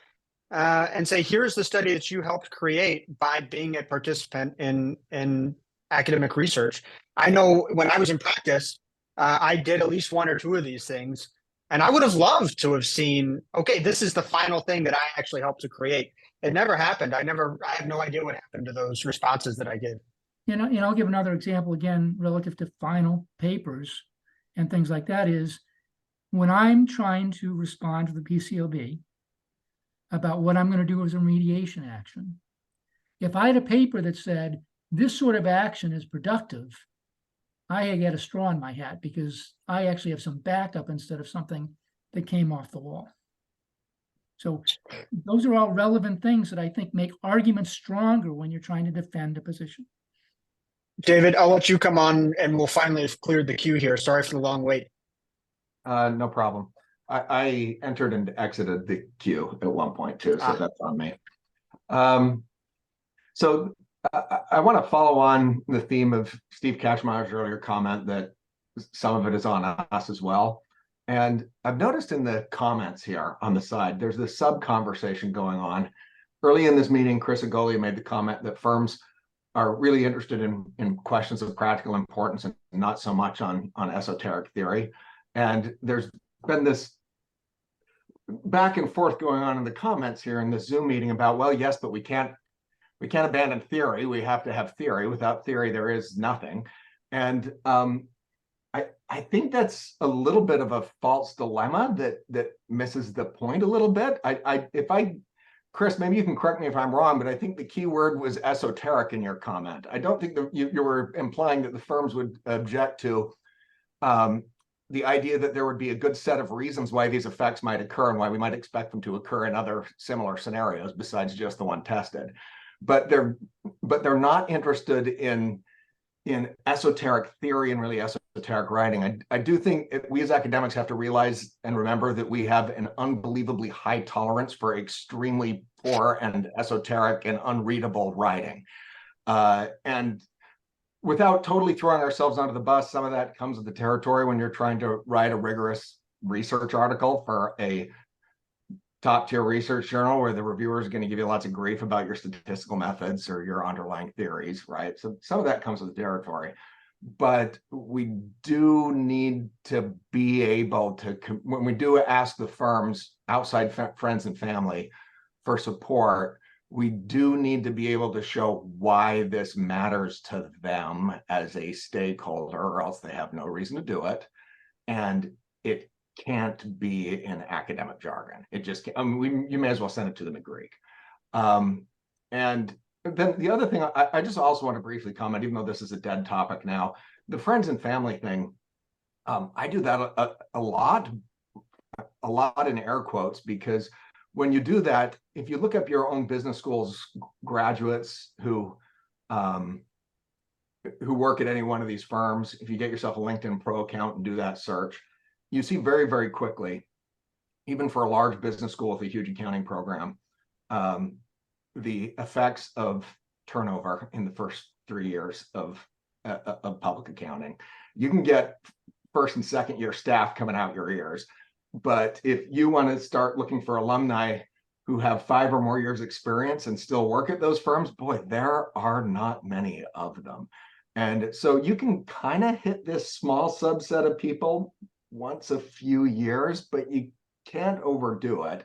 S1: and say, here's the study that you helped create by being a participant in academic research. I know when I was in practice, I did at least 1 or 2 of these things, and I would have loved to have seen, okay, this is the final thing that I actually helped to create. It never happened. I have no idea what happened to those responses that I gave.
S3: And I'll give another example again, relative to final papers and things like that is when I'm trying to respond to the PCOB about what I'm going to do as a remediation action. If I had a paper that said this sort of action is productive, I get a straw in my hat because I actually have some backup instead of something that came off the wall. So those are all relevant things that I think make arguments stronger when you're trying to defend a position.
S1: David, I'll let you come on and we'll finally have cleared the queue here. Sorry for the long wait.
S11: No problem. I entered and exited the queue at one point too, so that's on me. So I want to follow on the theme of Steve Kachmeyer's earlier comment that some of it is on us as well. And I've noticed in the comments here on the side, there's this sub-conversation going on. Early in this meeting, Chris Agolia made the comment that firms are really interested in questions of practical importance and not so much on esoteric theory. And there's been this back and forth going on in the comments here in the Zoom meeting about, well, yes, but we can't abandon theory. We have to have theory. Without theory, there is nothing. And I think that's a little bit of a false dilemma that misses the point a little bit. Chris, maybe you can correct me if I'm wrong, but I think the key word was esoteric in your comment. I don't think that you were implying that the firms would object to the idea that there would be a good set of reasons why these effects might occur and why we might expect them to occur in other similar scenarios besides just the one tested. But they're not interested in esoteric theory and really esoteric writing. I do think we as academics have to realize and remember that we have an unbelievably high tolerance for extremely poor and esoteric and unreadable writing. And without totally throwing ourselves under the bus, some of that comes with the territory when you're trying to write a rigorous research article for a top-tier research journal where the reviewer is going to give you lots of grief about your statistical methods or your underlying theories, right? So some of that comes with the territory. But we do need to be able to, when we do ask the firms, outside friends and family, for support, we do need to be able to show why this matters to them as a stakeholder, or else they have no reason to do it. And it can't be in academic jargon. It just can't. I mean, you may as well send it to them in Greek. And then the other thing, I just also want to briefly comment, even though this is a dead topic now, the friends and family thing. I do that a lot in air quotes, because when you do that, if you look up your own business schools graduates who work at any one of these firms, if you get yourself a LinkedIn Pro account and do that search, you see very, very quickly, even for a large business school with a huge accounting program, the effects of turnover in the first 3 years of public accounting. You can get first and second year staff coming out your ears, but if you want to start looking for alumni who have 5 or more years experience and still work at those firms, boy, there are not many of them. And so you can kind of hit this small subset of people once a few years, but you can't overdo it.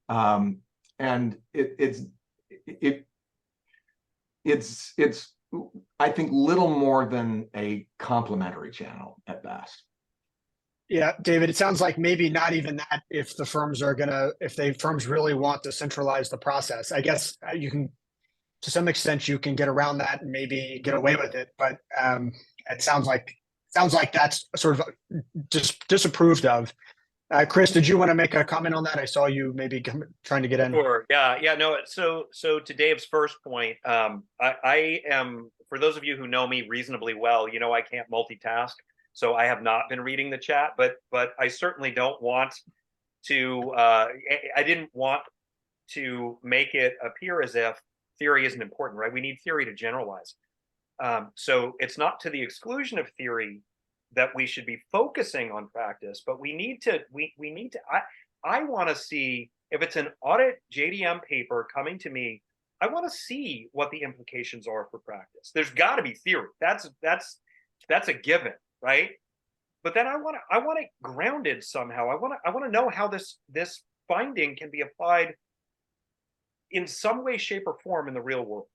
S11: And it's I think little more than a complimentary channel at best.
S1: Yeah, David, it sounds like maybe not even that if the firms are firms really want to centralize the process. I guess you can, to some extent, you can get around that and maybe get away with it. But it sounds like that's sort of disapproved of. Chris, did you want to make a comment on that? I saw you maybe trying to get in.
S2: Sure. Yeah. No. So to Dave's first point, I am, for those of you who know me reasonably well, you know I can't multitask. So I have not been reading the chat, but I certainly don't want to. I didn't want to make it appear as if theory isn't important, right? We need theory to generalize. So it's not to the exclusion of theory that we should be focusing on practice, but we need to. I want to see, if it's an audit JDM paper coming to me, I want to see what the implications are for practice. There's got to be theory. That's a given, right? But then I want it grounded somehow. I want to know how this finding can be applied in some way, shape, or form in the real world.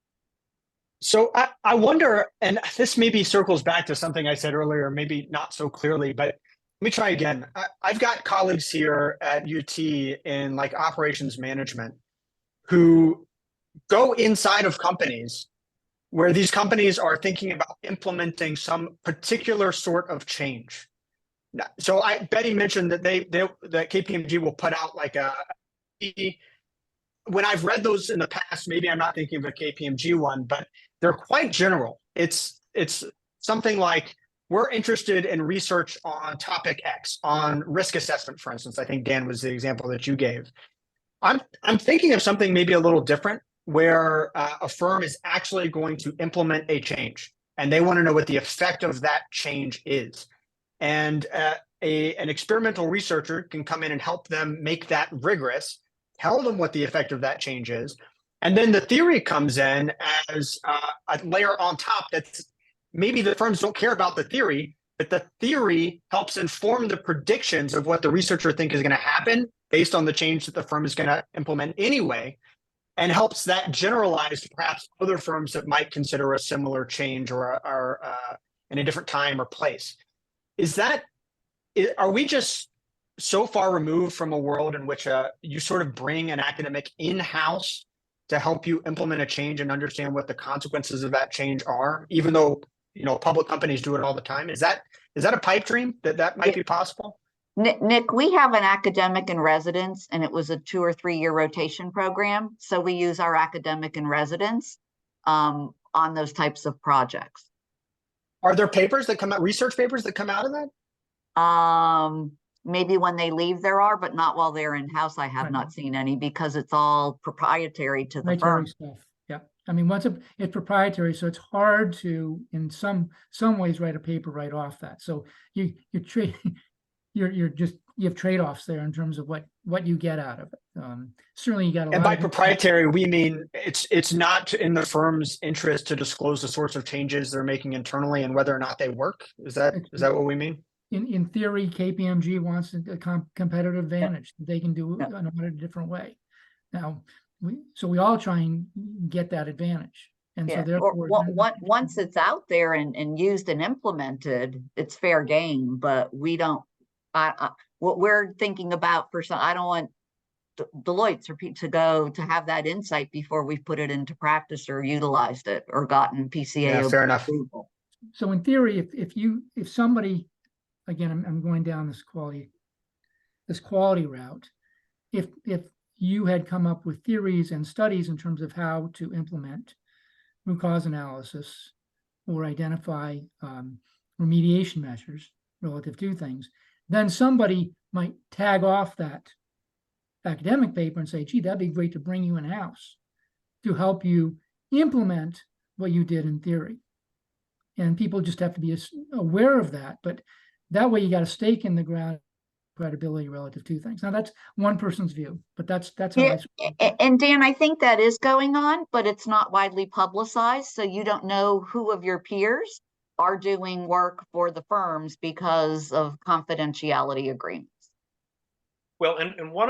S1: So I wonder, and this maybe circles back to something I said earlier, maybe not so clearly, but let me try again. I've got colleagues here at UT in like operations management who go inside of companies where these companies are thinking about implementing some particular sort of change. So Betty mentioned that that KPMG will put out like a when I've read those in the past, maybe I'm not thinking of a KPMG one, but they're quite general. It's something like, we're interested in research on topic X, on risk assessment, for instance. I think, Dan, was the example that you gave. I'm thinking of something maybe a little different, where a firm is actually going to implement a change, and they want to know what the effect of that change is. And an experimental researcher can come in and help them make that rigorous, tell them what the effect of that change is. And then the theory comes in as a layer on top. That's maybe the firms don't care about the theory, but the theory helps inform the predictions of what the researcher think is going to happen based on the change that the firm is going to implement anyway, and helps that generalize to perhaps other firms that might consider a similar change or in a different time or place. Are we just so far removed from a world in which you sort of bring an academic in-house to help you implement a change and understand what the consequences of that change are, even though, you know, public companies do it all the time? Is that a pipe dream that might be possible?
S4: Nick, we have an academic in residence, and it was a 2 or 3 year rotation program. So we use our academic in residence on those types of projects.
S1: Are there papers that come out, research papers that come out of that?
S4: Maybe when they leave there are, but not while they're in-house. I have not seen any, because it's all proprietary to the firm.
S3: Stuff. Yeah. I mean, it's proprietary, so it's hard to, in some ways, write a paper right off that. So you have trade-offs there in terms of what you get out of it. Certainly you got a lot.
S1: And by proprietary, we mean it's not in the firm's interest to disclose the sorts of changes they're making internally and whether or not they work. Is that what we mean?
S3: In theory, KPMG wants a competitive advantage. They can do it in a different way. Now, we all try and get that advantage. And so therefore,
S4: once it's out there and used and implemented, it's fair game. But we don't. What we're thinking about I don't want Deloitte to have that insight before we put it into practice or utilized it or gotten PCA
S1: fair enough.
S4: approval.
S3: So in theory, if somebody, again, I'm going down this quality route, if you had come up with theories and studies in terms of how to implement root cause analysis or identify remediation measures relative to things, then somebody might tag off that academic paper and say, gee, that'd be great to bring you in-house to help you implement what you did in theory. And people just have to be aware of that. But that way you got a stake in the ground, credibility relative to things. Now that's one person's view, but that's how
S4: and Dan, I think that is going on, but it's not widely publicized. So you don't know who of your peers are doing work for the firms because of confidentiality agreements.
S2: Well, and one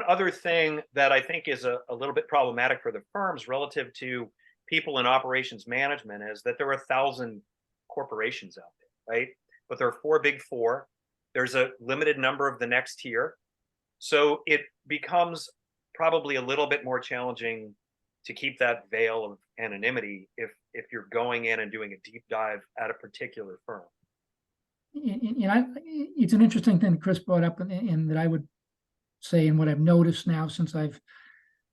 S2: other thing that I think is a little bit problematic for the firms relative to people in operations management is that there are 1,000 corporations out there, right? But there are 4 big 4. There's a limited number of the next tier. So it becomes probably a little bit more challenging to keep that veil of anonymity if you're going in and doing a deep dive at a particular firm.
S3: It's an interesting thing that Chris brought up, and that I would say, and what I've noticed now since I'm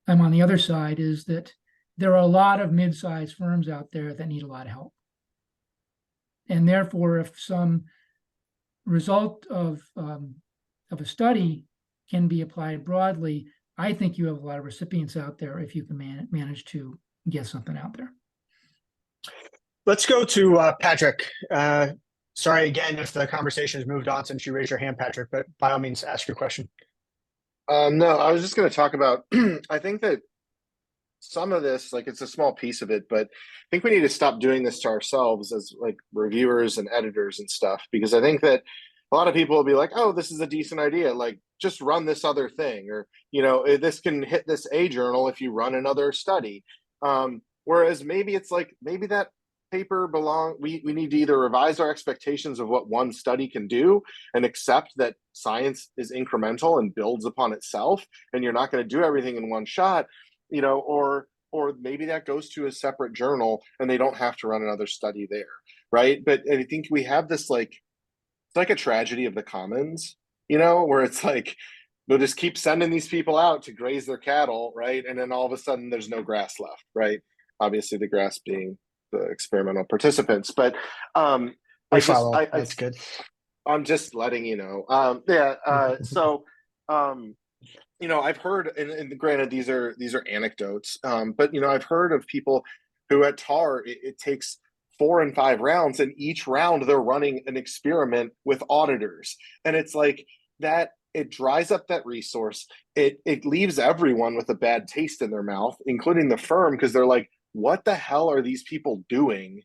S3: on the other side, is that there are a lot of mid-sized firms out there that need a lot of help. And therefore, if some result of a study can be applied broadly, I think you have a lot of recipients out there if you can manage to get something out there.
S1: Let's go to Patrick. Sorry again if the conversation has moved on since you raised your hand, Patrick, but by all means, ask your question.
S12: No, I was just going to talk about, I think that some of this, like, it's a small piece of it, but I think we need to stop doing this to ourselves as like reviewers and editors and stuff, because I think that a lot of people will be like, oh, this is a decent idea. Like, just run this other thing, or, you know, this can hit this A journal if you run another study. Whereas maybe it's like, maybe that paper we need to either revise our expectations of what one study can do and accept that science is incremental and builds upon itself, and you're not going to do everything in one shot, you know, or maybe that goes to a separate journal and they don't have to run another study there, right? But I think we have this, like, it's like a tragedy of the commons, you know, where it's like they'll just keep sending these people out to graze their cattle, right? And then all of a sudden there's no grass left, right? Obviously the grass being the experimental participants. But
S1: We follow. That's good.
S12: I'm just letting you know. I've heard, and granted, these are anecdotes, but I've heard of people who at TAR it takes 4 and 5 rounds, and each round they're running an experiment with auditors, and it's like that. It dries up that resource. It leaves everyone with a bad taste in their mouth, including the firm, because they're like, "What the hell are these people doing?"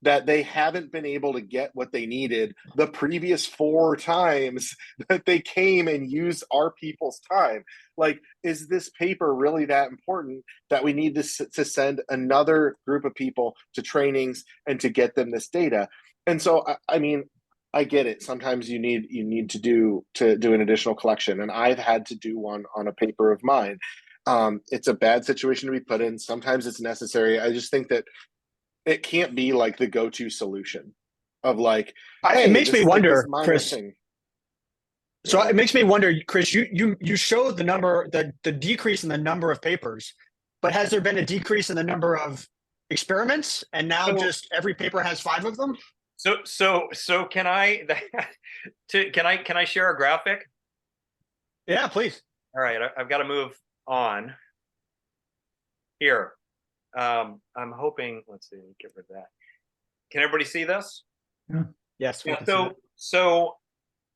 S12: That they haven't been able to get what they needed the previous 4 times that they came and used our people's time. Like, is this paper really that important that we need to send another group of people to trainings and to get them this data? And so, I mean, I get it. Sometimes you need to do an additional collection, and I've had to do one on a paper of mine. It's a bad situation to be put in. Sometimes it's necessary. I just think that it can't be like the go-to solution of like, hey,
S1: it makes me wonder,
S12: like
S1: Chris.
S12: thing.
S1: So it makes me wonder, Chris, you showed the number, the decrease in the number of papers, but has there been a decrease in the number of experiments, and now just every paper has 5 of them?
S2: So can I can I share a graphic?
S1: Yeah, please.
S2: All right, I've got to move on here. I'm hoping, let's see, get rid of that. Can everybody see this?
S3: Yeah.
S1: Yes.
S2: Yeah, so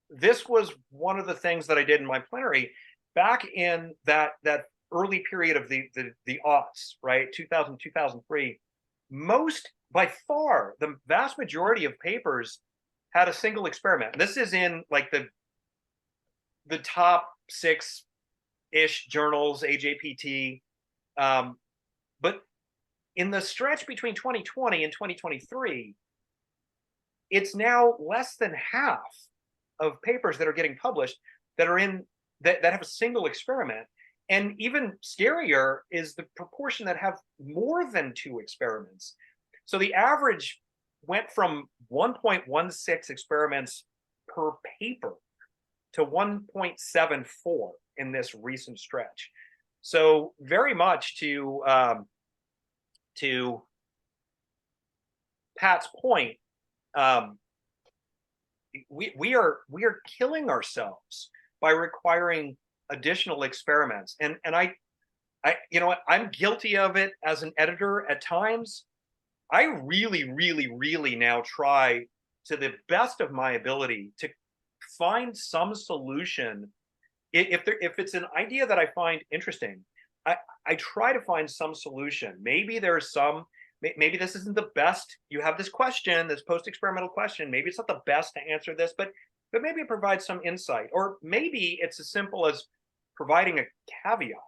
S2: this was one of the things that I did in my plenary back in that early period of the aughts, right? 2000, 2003. Most, by far, the vast majority of papers had a single experiment. This is in like the top 6-ish journals, AJPT. But in the stretch between 2020 and 2023, it's now less than half of papers that are getting published that are in that have a single experiment. And even scarier is the proportion that have more than 2 experiments. So the average went from 1.16 experiments per paper to 1.74 in this recent stretch. So very much to Pat's point, we are killing ourselves by requiring additional experiments, and I you know what, I'm guilty of it as an editor at times. I really now try to the best of my ability to find some solution. If it's an idea that I find interesting, I try to find some solution. Maybe there's some, maybe this isn't the best. You have this question, this post-experimental question. Maybe it's not the best to answer this, but maybe it provides some insight. Or maybe it's as simple as providing a caveat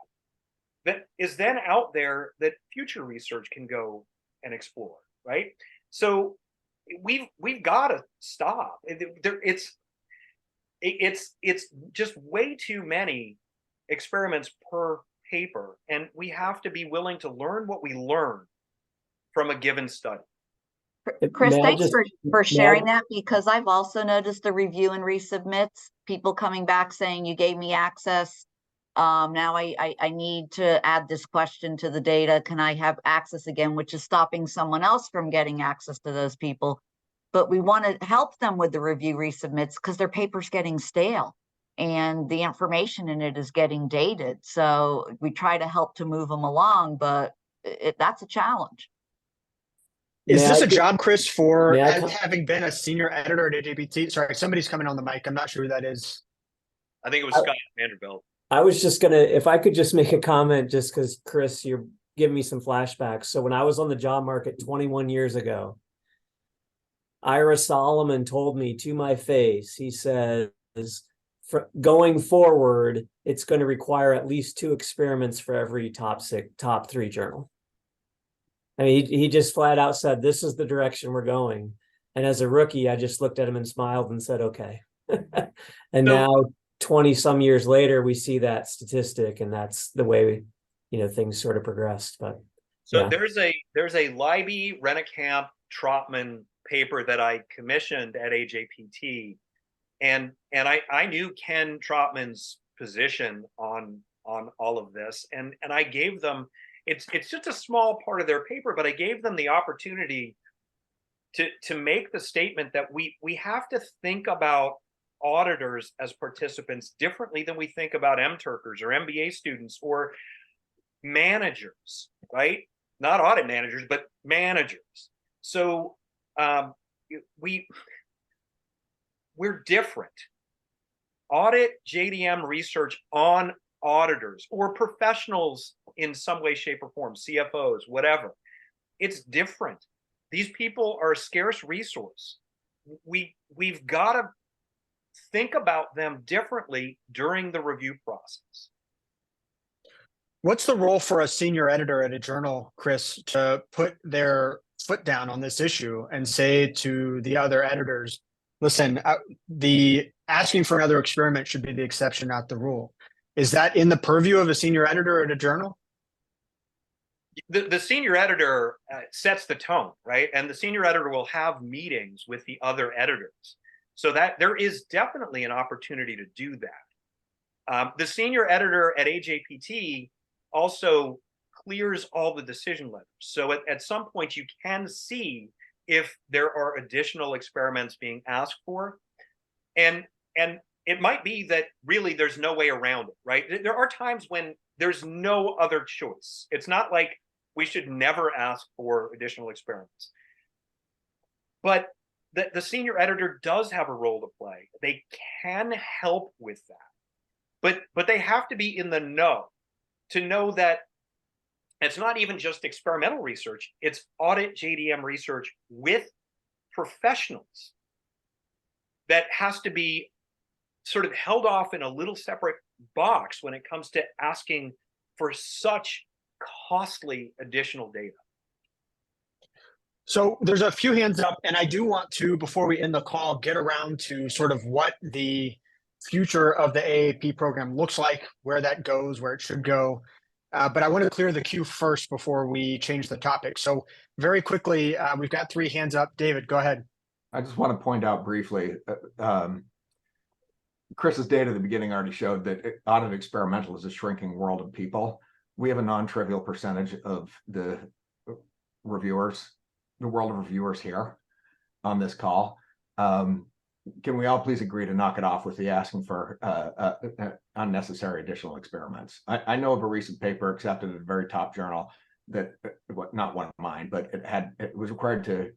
S2: that is then out there that future research can go and explore, right? So we've got to stop. It's just way too many experiments per paper, and we have to be willing to learn what we learn from a given study.
S4: Chris, thanks for sharing that, because I've also noticed the review and resubmits, people coming back saying you gave me access. Now I need to add this question to the data. Can I have access again? Which is stopping someone else from getting access to those people. But we want to help them with the review resubmits because their paper's getting stale and the information in it is getting dated. So we try to help to move them along, but that's a challenge.
S1: Is this a job, Chris, for having been a senior editor at AJPT? Sorry, somebody's coming on the mic. I'm not sure who that is.
S2: I think it was Scott Vanderbilt.
S13: I was just gonna, if I could just make a comment, just because Chris, you're giving me some flashbacks. So when I was on the job market 21 years ago, Ira Solomon told me to my face, he says, going forward, it's going to require at least 2 experiments for every top 3 journal. I mean, he just flat out said, this is the direction we're going. And as a rookie, I just looked at him and smiled and said, okay. And now 20 some years later, we see that statistic, and that's the way, things sort of progressed. But
S2: so there's a Leiby, Rennekamp, Trotman paper that I commissioned at AJPT, and I knew Ken Trotman's position on all of this, and I gave them, it's just a small part of their paper, but I gave them the opportunity to make the statement that we have to think about auditors as participants differently than we think about MTurkers or MBA students or managers, right? Not audit managers, but managers. So we're different. Audit JDM research on auditors or professionals in some way, shape, or form, CFOs, whatever. It's different. These people are a scarce resource. We've got to think about them differently during the review process.
S1: What's the role for a senior editor at a journal, Chris, to put their foot down on this issue and say to the other editors, listen, the asking for another experiment should be the exception, not the rule? Is that in the purview of a senior editor at a journal?
S2: The senior editor sets the tone, right? And the senior editor will have meetings with the other editors. So that there is definitely an opportunity to do that. The senior editor at AJPT also clears all the decision letters. So at some point you can see if there are additional experiments being asked for. And it might be that really there's no way around it, right? There are times when there's no other choice. It's not like we should never ask for additional experiments. But the senior editor does have a role to play. They can help with that. But they have to be in the know to know that it's not even just experimental research, it's audit JDM research with professionals that has to be sort of held off in a little separate box when it comes to asking for such costly additional data.
S1: So there's a few hands up, and I do want to, before we end the call, get around to sort of what the future of the AAP program looks like, where that goes, where it should go. But I want to clear the queue first before we change the topic. So very quickly, we've got 3 hands up. David, go ahead.
S11: I just want to point out briefly, Chris's data at the beginning already showed that audit experimental is a shrinking world of people. We have a non-trivial percentage of the reviewers, the world of reviewers here on this call. Can we all please agree to knock it off with the asking for unnecessary additional experiments? I know of a recent paper accepted at a very top journal that, not one of mine, but it was required to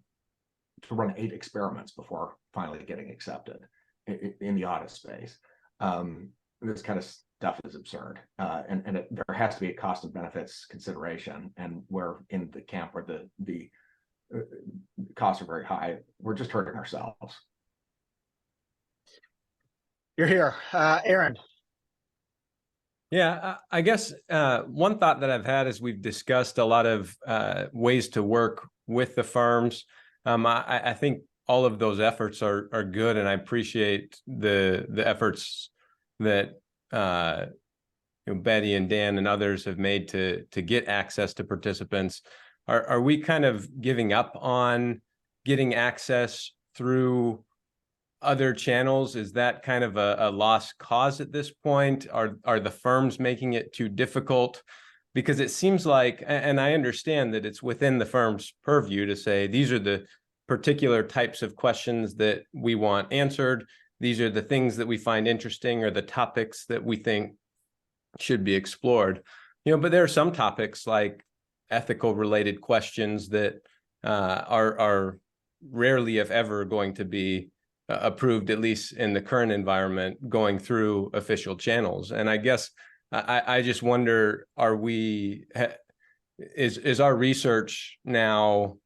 S11: run 8 experiments before finally getting accepted in the audit space. This kind of stuff is absurd, and there has to be a cost and benefits consideration, and we're in the camp where the costs are very high. We're just hurting ourselves.
S1: You're here. Aaron.
S14: Yeah, I guess one thought that I've had as we've discussed a lot of ways to work with the firms. I think all of those efforts are good, and I appreciate the efforts that Betty and Dan and others have made to get access to participants. Are we kind of giving up on getting access through other channels? Is that kind of a lost cause at this point? Are the firms making it too difficult? Because it seems like, and I understand that it's within the firm's purview to say, these are the particular types of questions that we want answered. These are the things that we find interesting or the topics that we think should be explored. But there are some topics like ethical related questions that are rarely, if ever, going to be approved, at least in the current environment, going through official channels. And I guess I just wonder, is our research now,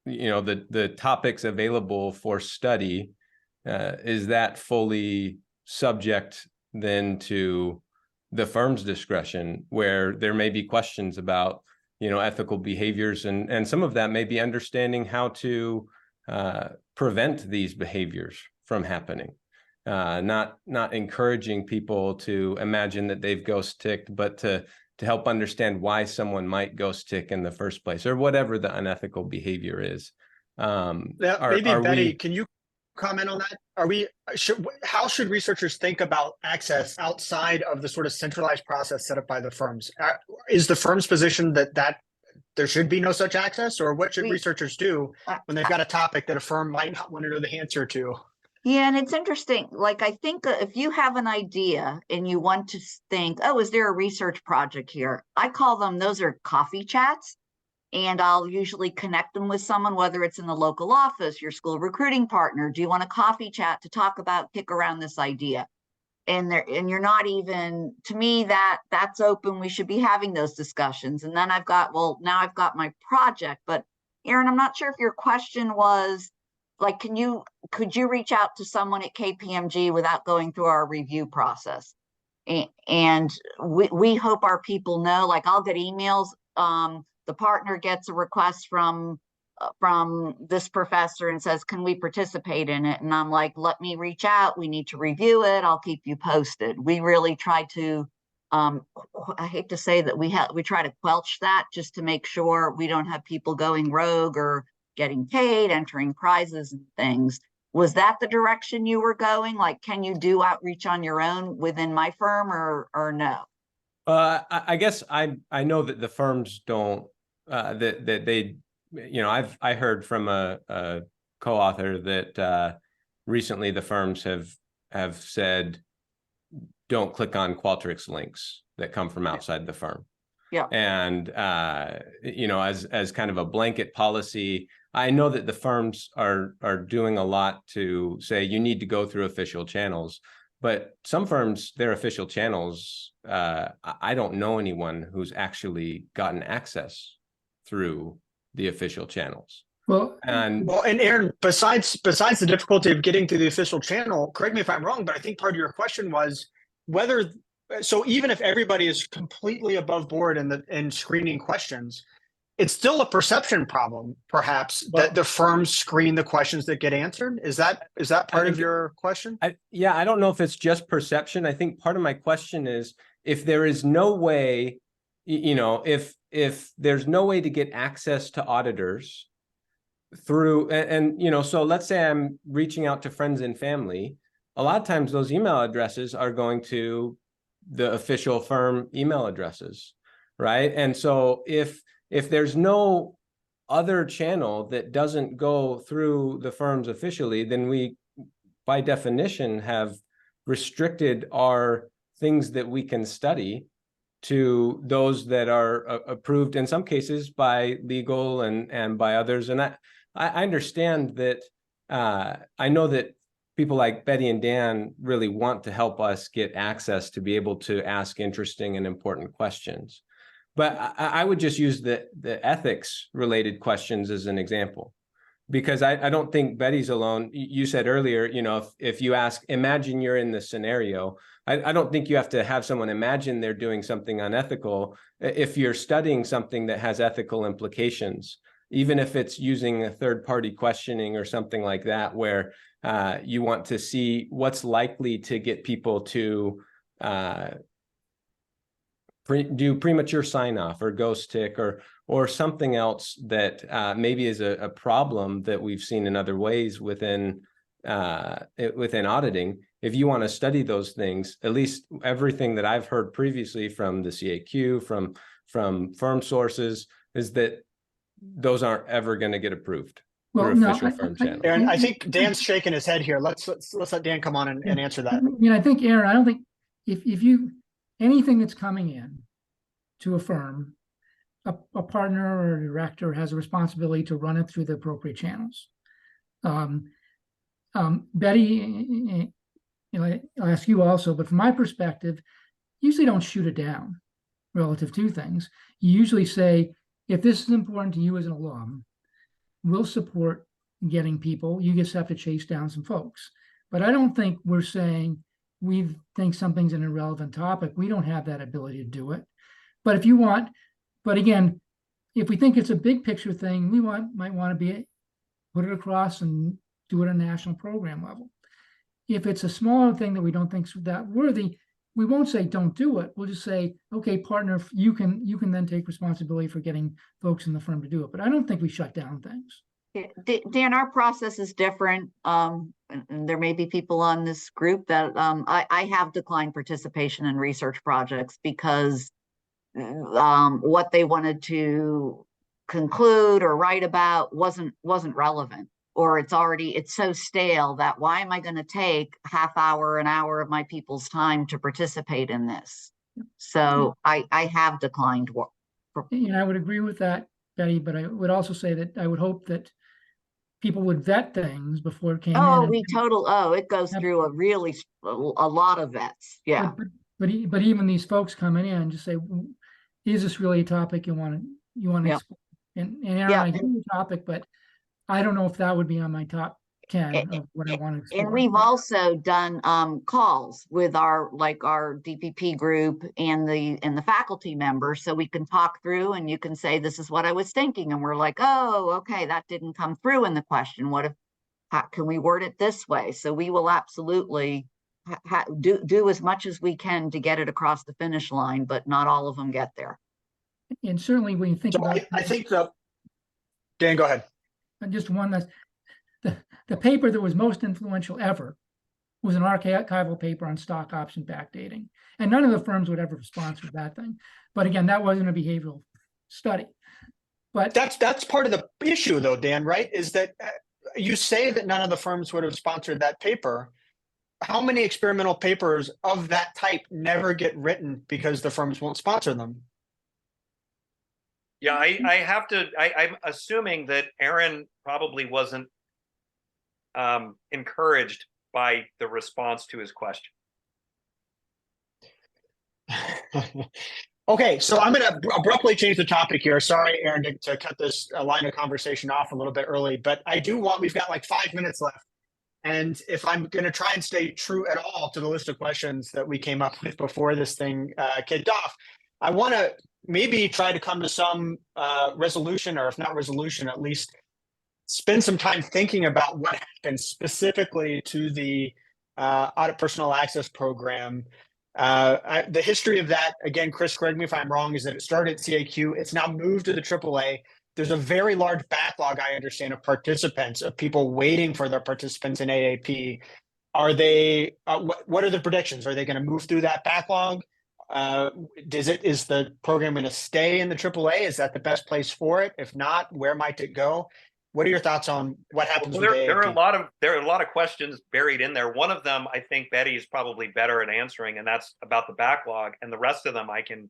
S14: the topics available for study, is that fully subject then to the firm's discretion, where there may be questions about, ethical behaviors, and some of that may be understanding how to prevent these behaviors from happening, not encouraging people to imagine that they've ghost ticked, but to help understand why someone might ghost tick in the first place, or whatever the unethical behavior is.
S1: Maybe Betty, can you comment on that? How should researchers think about access outside of the sort of centralized process set up by the firms? Is the firm's position that there should be no such access, or what should researchers do when they've got a topic that a firm might not want to know the answer to?
S4: Yeah, and it's interesting. Like, I think if you have an idea and you want to think, oh, is there a research project here? I call them, those are coffee chats. And I'll usually connect them with someone, whether it's in the local office, your school recruiting partner. Do you want a coffee chat to talk about, kick around this idea? And you're not even, to me, that's open. We should be having those discussions. And then now I've got my project. But Aaron, I'm not sure if your question was like, could you reach out to someone at KPMG without going through our review process? And we hope our people know, like, I'll get emails. The partner gets a request from this professor and says, can we participate in it? And I'm like, let me reach out. We need to review it. I'll keep you posted. We really try to, I hate to say that we try to quelch that just to make sure we don't have people going rogue or getting paid, entering prizes and things. Was that the direction you were going? Like, can you do outreach on your own within my firm or no?
S14: I guess I know that the firms don't, that they, I heard from a co-author that recently the firms have said, don't click on Qualtrics links that come from outside the firm.
S4: Yeah.
S14: And, as kind of a blanket policy, I know that the firms are doing a lot to say you need to go through official channels, but some firms, their official channels, I don't know anyone who's actually gotten access through the official channels. And
S1: Aaron, besides the difficulty of getting to the official channel, correct me if I'm wrong, but I think part of your question was whether, so even if everybody is completely above board in screening questions, it's still a perception problem, perhaps, that the firms screen the questions that get answered. Is that part of your question?
S14: I don't know if it's just perception. I think part of my question is, if there is no way, if there's no way to get access to auditors through, so let's say I'm reaching out to friends and family, a lot of times those email addresses are going to the official firm email addresses, right? And so if there's no other channel that doesn't go through the firms officially, then we, by definition, have restricted our things that we can study to those that are approved in some cases by legal and by others. And I understand that, I know that people like Betty and Dan really want to help us get access to be able to ask interesting and important questions. But I would just use the ethics related questions as an example, because I don't think Betty's alone. You said earlier, if you ask, imagine you're in this scenario, I don't think you have to have someone imagine they're doing something unethical. If you're studying something that has ethical implications, even if it's using a third-party questioning or something like that, where you want to see what's likely to get people to do premature sign-off or ghost tick or something else that maybe is a problem that we've seen in other ways within auditing. If you want to study those things, at least everything that I've heard previously from the CAQ, from firm sources, is that those aren't ever going to get approved through official firm channels.
S1: Aaron, I think Dan's shaking his head here. Let's let Dan come on and answer that.
S3: I think, Aaron, I don't think if you anything that's coming in to a firm, a partner or a director has a responsibility to run it through the appropriate channels. Betty, I'll ask you also, but from my perspective, usually don't shoot it down relative to things. You usually say, if this is important to you as an alum, we'll support getting people. You just have to chase down some folks. But I don't think we're saying we think something's an irrelevant topic. We don't have that ability to do it. But if you want, but again, if we think it's a big picture thing, we might want to put it across and do it at a national program level. If it's a smaller thing that we don't think is that worthy, we won't say don't do it. We'll just say, okay, partner, you can then take responsibility for getting folks in the firm to do it. But I don't think we shut down things.
S4: Dan, our process is different. And there may be people on this group that I have declined participation in research projects because what they wanted to conclude or write about wasn't relevant, or it's so stale that why am I going to take half hour, an hour of my people's time to participate in this? So I have declined.
S3: And I would agree with that, Betty, but I would also say that I would hope that people would vet things before it came in.
S4: Oh,
S3: and-
S4: it goes through a lot of vets. Yeah.
S3: But even these folks coming in just say, is this really a topic you want to
S4: Yeah.
S3: explore? And Aaron,
S4: Yeah.
S3: I agree with the topic, but I don't know if that would be on my top 10 of what I want to explore.
S4: And we've also done calls with our DPP group and the faculty members, so we can talk through and you can say, this is what I was thinking. And we're like, oh, okay, that didn't come through in the question. How can we word it this way? So we will absolutely do as much as we can to get it across the finish line, but not all of them get there.
S3: And certainly when you think
S1: So
S3: about
S1: I think Dan, go ahead.
S3: just one that's the paper that was most influential ever was an archival paper on stock option backdating. And none of the firms would ever sponsor that thing. But again, that wasn't a behavioral study. But
S1: that's part of the issue though, Dan, right? Is that you say that none of the firms would have sponsored that paper. How many experimental papers of that type never get written because the firms won't sponsor them?
S2: Yeah, I'm assuming that Aaron probably wasn't encouraged by the response to his question.
S1: Okay, so I'm going to abruptly change the topic here. Sorry, Aaron, to cut this line of conversation off a little bit early, but we've got like 5 minutes left. And if I'm going to try and stay true at all to the list of questions that we came up with before this thing kicked off, I want to maybe try to come to some resolution, or if not resolution, at least spend some time thinking about what happened specifically to the Audit Personnel Access Program. The history of that, again, Chris, correct me if I'm wrong, is that it started at CAQ. It's now moved to the AAA. There's a very large backlog, I understand, of participants, of people waiting for their participants in AAP. Are they, what are the predictions? Are they going to move through that backlog? Is the program going to stay in the AAA? Is that the best place for it? If not, where might it go? What are your thoughts on what happens with AAP?
S2: There are a lot of questions buried in there. One of them, I think Betty is probably better at answering, and that's about the backlog. And the rest of them, I can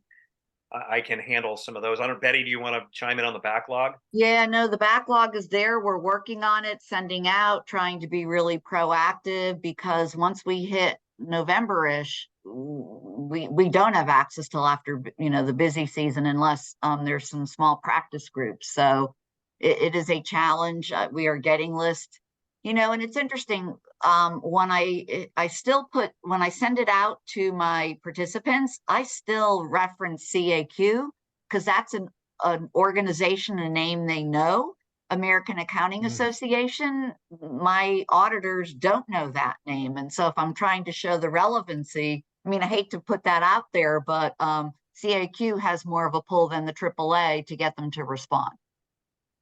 S2: handle some of those. I don't know, Betty, do you want to chime in on the backlog?
S4: Yeah, no, the backlog is there. We're working on it, sending out, trying to be really proactive, because once we hit November-ish, we don't have access till after, the busy season, unless there's some small practice groups. So it is a challenge. We are getting lists, and it's interesting. When I still when I send it out to my participants, I still reference CAQ, because that's an organization, a name they know. American Accounting Association, my auditors don't know that name. And so if I'm trying to show the relevancy, I hate to put that out there, but CAQ has more of a pull than the AAA to get them to respond.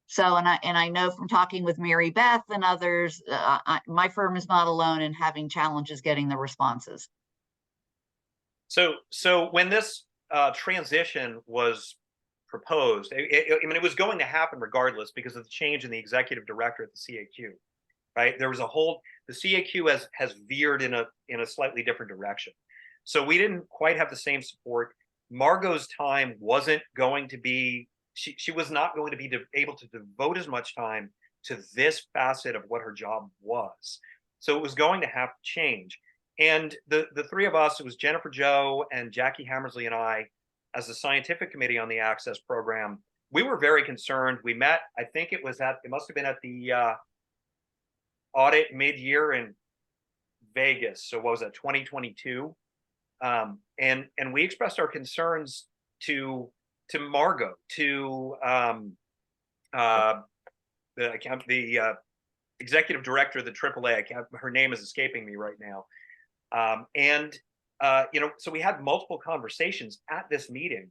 S4: So, and I know from talking with Mary Beth and others, my firm is not alone in having challenges getting the responses.
S2: So when this transition was proposed, it was going to happen regardless because of the change in the executive director at the CAQ, right? There was the CAQ has veered in a slightly different direction. So we didn't quite have the same support. Margot's time wasn't going to be, she was not going to be able to devote as much time to this facet of what her job was. So it was going to have to change. And the three of us, it was Jennifer Joe and Jackie Hammersley and I, as the scientific committee on the Access program, we were very concerned. We met, I think it must have been at the audit mid-year in Vegas. So what was that, 2022? And we expressed our concerns to Margot, to the executive director of the AAA. Her name is escaping me right now. So we had multiple conversations at this meeting,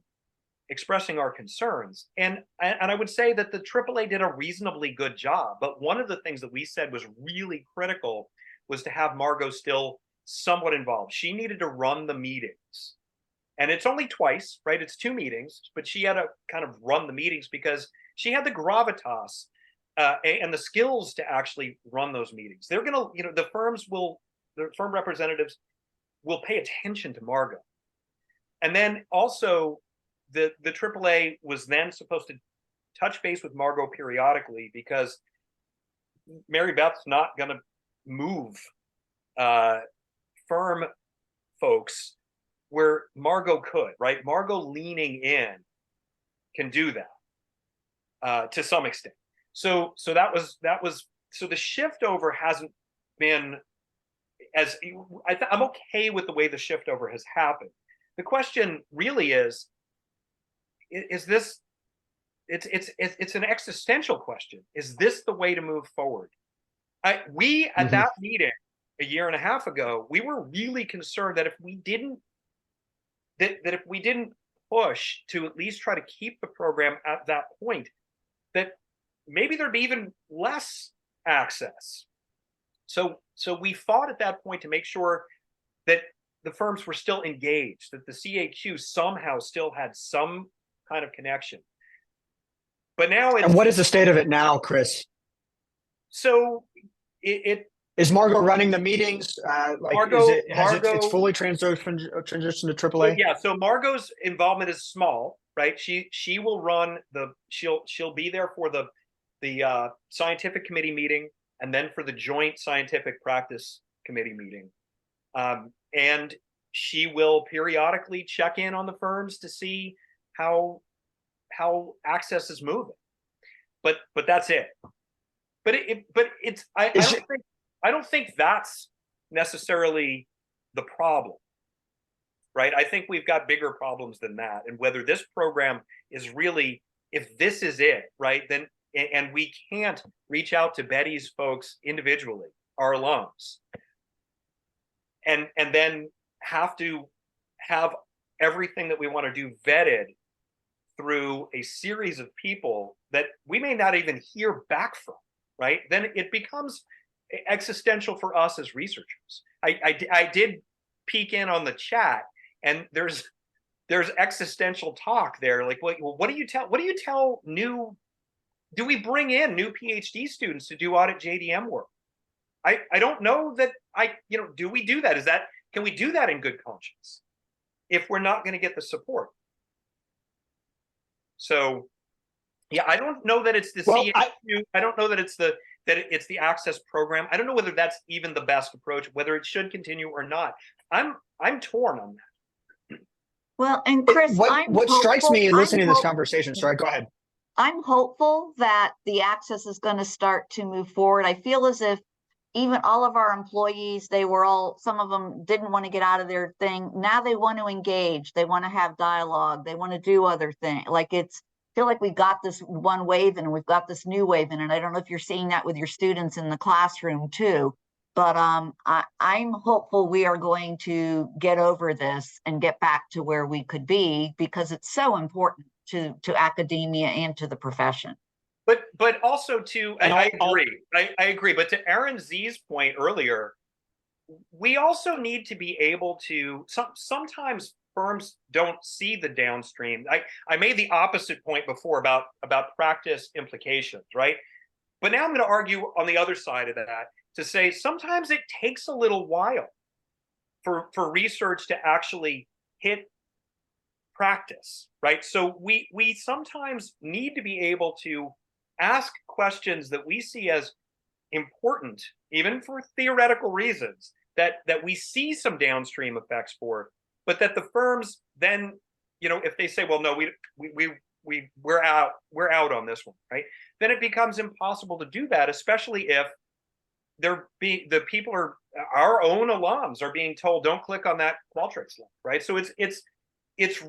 S2: expressing our concerns. And I would say that the AAA did a reasonably good job. But one of the things that we said was really critical was to have Margot still somewhat involved. She needed to run the meetings. And it's only twice, right? It's 2 meetings, but she had to kind of run the meetings because she had the gravitas and the skills to actually run those meetings. They're going to, the firm representatives will pay attention to Margot. And then also the AAA was then supposed to touch base with Margot periodically because Mary Beth's not going to move firm folks where Margot could, right? Margot leaning in can do that to some extent. So that was so the shift over hasn't been as I'm okay with the way the shift over has happened. The question really is this? It's an existential question. Is this the way to move forward? We at that meeting a year and a half ago, we were really concerned that if we didn't push to at least try to keep the program at that point, that maybe there'd be even less access. So we fought at that point to make sure that the firms were still engaged, that the CAQ somehow still had some kind of connection. But now
S1: And what is the state of it now, Chris?
S2: So
S1: is Margot running the meetings? It's fully transitioned to AAA?
S2: Yeah. So Margot's involvement is small, right? She will run she'll be there for the scientific committee meeting and then for the joint scientific practice committee meeting. And she will periodically check in on the firms to see how access is moving. But that's it. I don't think that's necessarily the problem, right? I think we've got bigger problems than that. And whether this program is really, if this is it, right, then, and we can't reach out to Betty's folks individually, our alums, and then have to have everything that we want to do vetted through a series of people that we may not even hear back from, right? Then it becomes existential for us as researchers. I did peek in on the chat, and there's existential talk there. Like, what do you tell new? Do we bring in new PhD students to do audit JDM work? I don't know that do we do that? Can we do that in good conscience if we're not going to get the support? So, yeah, I don't know that it's the CAQ. I don't know that it's the access program. I don't know whether that's even the best approach, whether it should continue or not. I'm torn on that.
S4: Well, and Chris,
S1: what strikes me in listening to this conversation, sorry, go ahead.
S4: I'm hopeful that the access is going to start to move forward. I feel as if even all of our employees, some of them didn't want to get out of their thing. Now they want to engage. They want to have dialogue. They want to do other things. Feel like we've got this one wave and we've got this new wave in it. I don't know if you're seeing that with your students in the classroom too, but I'm hopeful we are going to get over this and get back to where we could be, because it's so important to academia and to the profession.
S2: But also I agree. But to Aaron Z's point earlier, we also need to be able to sometimes firms don't see the downstream. I made the opposite point before about practice implications, right? But now I'm going to argue on the other side of that to say sometimes it takes a little while for research to actually hit practice, right? So we sometimes need to be able to ask questions that we see as important, even for theoretical reasons, that we see some downstream effects for, but that the firms then, if they say, well, no, we're out on this one, right? Then it becomes impossible to do that, especially if the people are our own alums are being told, don't click on that Qualtrics link, right? So it's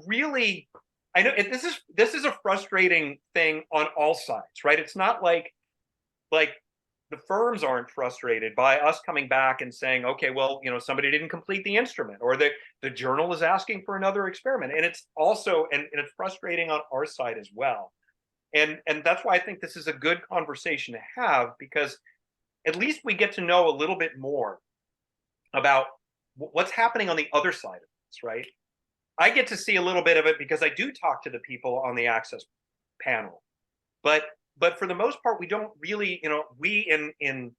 S2: really, I know this is a frustrating thing on all sides, right? It's not like the firms aren't frustrated by us coming back and saying, okay, well, somebody didn't complete the instrument, or the journal is asking for another experiment. And it's also, and it's frustrating on our side as well. And that's why I think this is a good conversation to have, because at least we get to know a little bit more about what's happening on the other side of this, right? I get to see a little bit of it because I do talk to the people on the access panel, but for the most part, we don't really, we in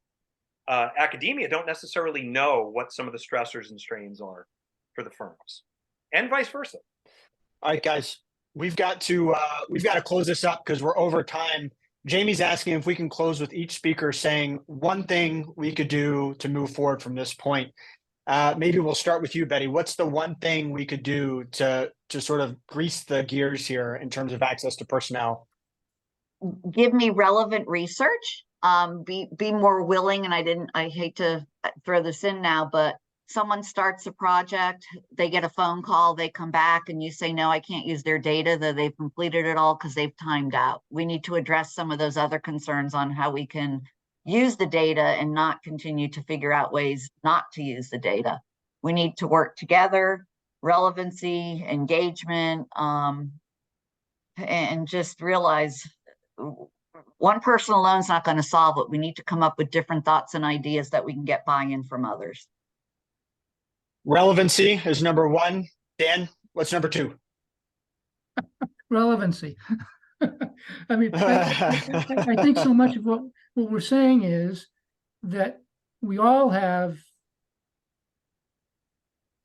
S2: academia don't necessarily know what some of the stressors and strains are for the firms, and vice versa.
S1: All right, guys, we've got to close this up because we're over time. Jamie's asking if we can close with each speaker saying one thing we could do to move forward from this point. Maybe we'll start with you, Betty. What's the one thing we could do to sort of grease the gears here in terms of access to personnel?
S4: Give me relevant research. Be more willing, and I hate to throw this in now, but someone starts a project, they get a phone call, they come back and you say, no, I can't use their data, that they've completed it all because they've timed out. We need to address some of those other concerns on how we can use the data and not continue to figure out ways not to use the data. We need to work together, relevancy, engagement, and just realize one person alone is not going to solve it. We need to come up with different thoughts and ideas that we can get buy-in from others.
S1: Relevancy is number one. Dan, what's number two?
S3: Relevancy. I mean, I think so much of what we're saying is that we all have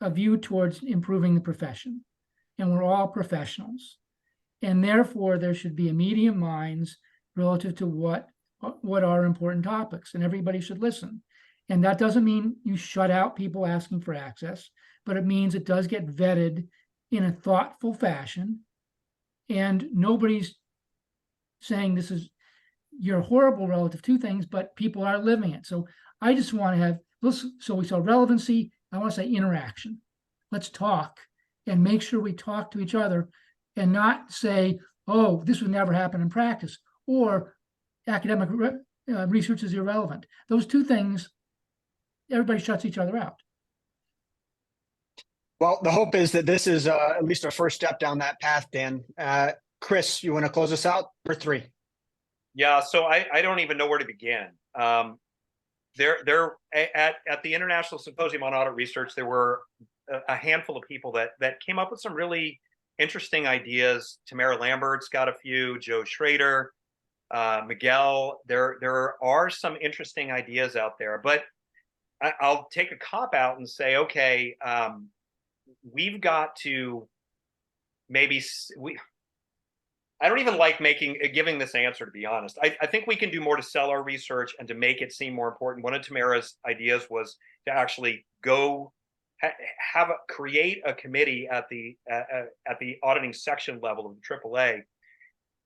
S3: a view towards improving the profession, and we're all professionals. And therefore, there should be a meeting of minds relative to what are important topics, and everybody should listen. And that doesn't mean you shut out people asking for access, but it means it does get vetted in a thoughtful fashion. And nobody's saying this is, you're horrible relative to things, but people are living it. So I just want to have, so we saw relevancy, I want to say interaction. Let's talk and make sure we talk to each other and not say, oh, this would never happen in practice, or academic research is irrelevant. Those two things, everybody shuts each other out.
S1: Well, the hope is that this is at least our first step down that path, Dan. Chris, you want to close us out? Number three.
S2: Yeah, so I don't even know where to begin. There at the International Symposium on Audit Research, there were a handful of people that came up with some really interesting ideas. Tamara Lambert's got a few, Joe Schrader, Miguel. There are some interesting ideas out there, but I'll take a cop out and say, okay, we've got to maybe I don't even like giving this answer, to be honest. I think we can do more to sell our research and to make it seem more important. One of Tamara's ideas was to actually go create a committee at the auditing section level of the AAA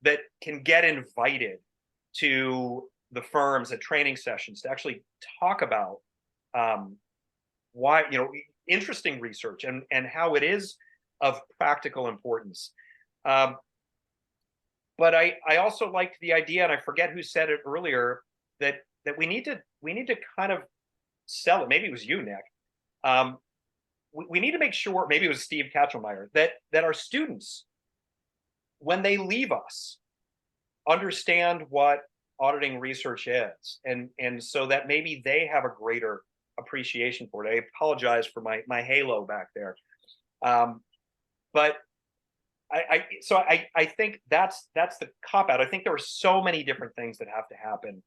S2: that can get invited to the firms at training sessions to actually talk about why, interesting research and how it is of practical importance. But I also liked the idea, and I forget who said it earlier, that we need to kind of sell it. Maybe it was you, Nick. We need to make sure, maybe it was Steve Katchelmeyer, that our students, when they leave us, understand what auditing research is, and so that maybe they have a greater appreciation for it. I apologize for my halo back there, but I think that's the cop out. I think there are so many different things that have to happen.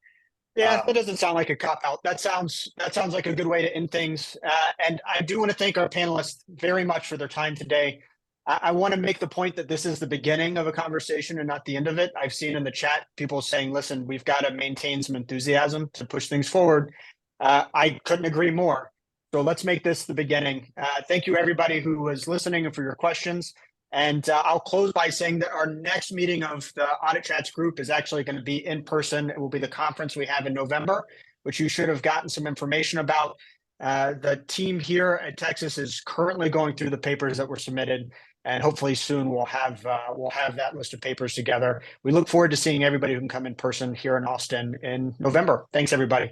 S1: Yeah, that doesn't sound like a cop out. That sounds like a good way to end things. And I do want to thank our panelists very much for their time today. I want to make the point that this is the beginning of a conversation and not the end of it. I've seen in the chat people saying, listen, we've got to maintain some enthusiasm to push things forward. I couldn't agree more. So let's make this the beginning. Thank you, everybody who was listening and for your questions. And I'll close by saying that our next meeting of the AuditChats group is actually going to be in person. It will be the conference we have in November, which you should have gotten some information about. The team here at Texas is currently going through the papers that were submitted, and hopefully soon we'll have that list of papers together. We look forward to seeing everybody who can come in person here in Austin in November. Thanks, everybody.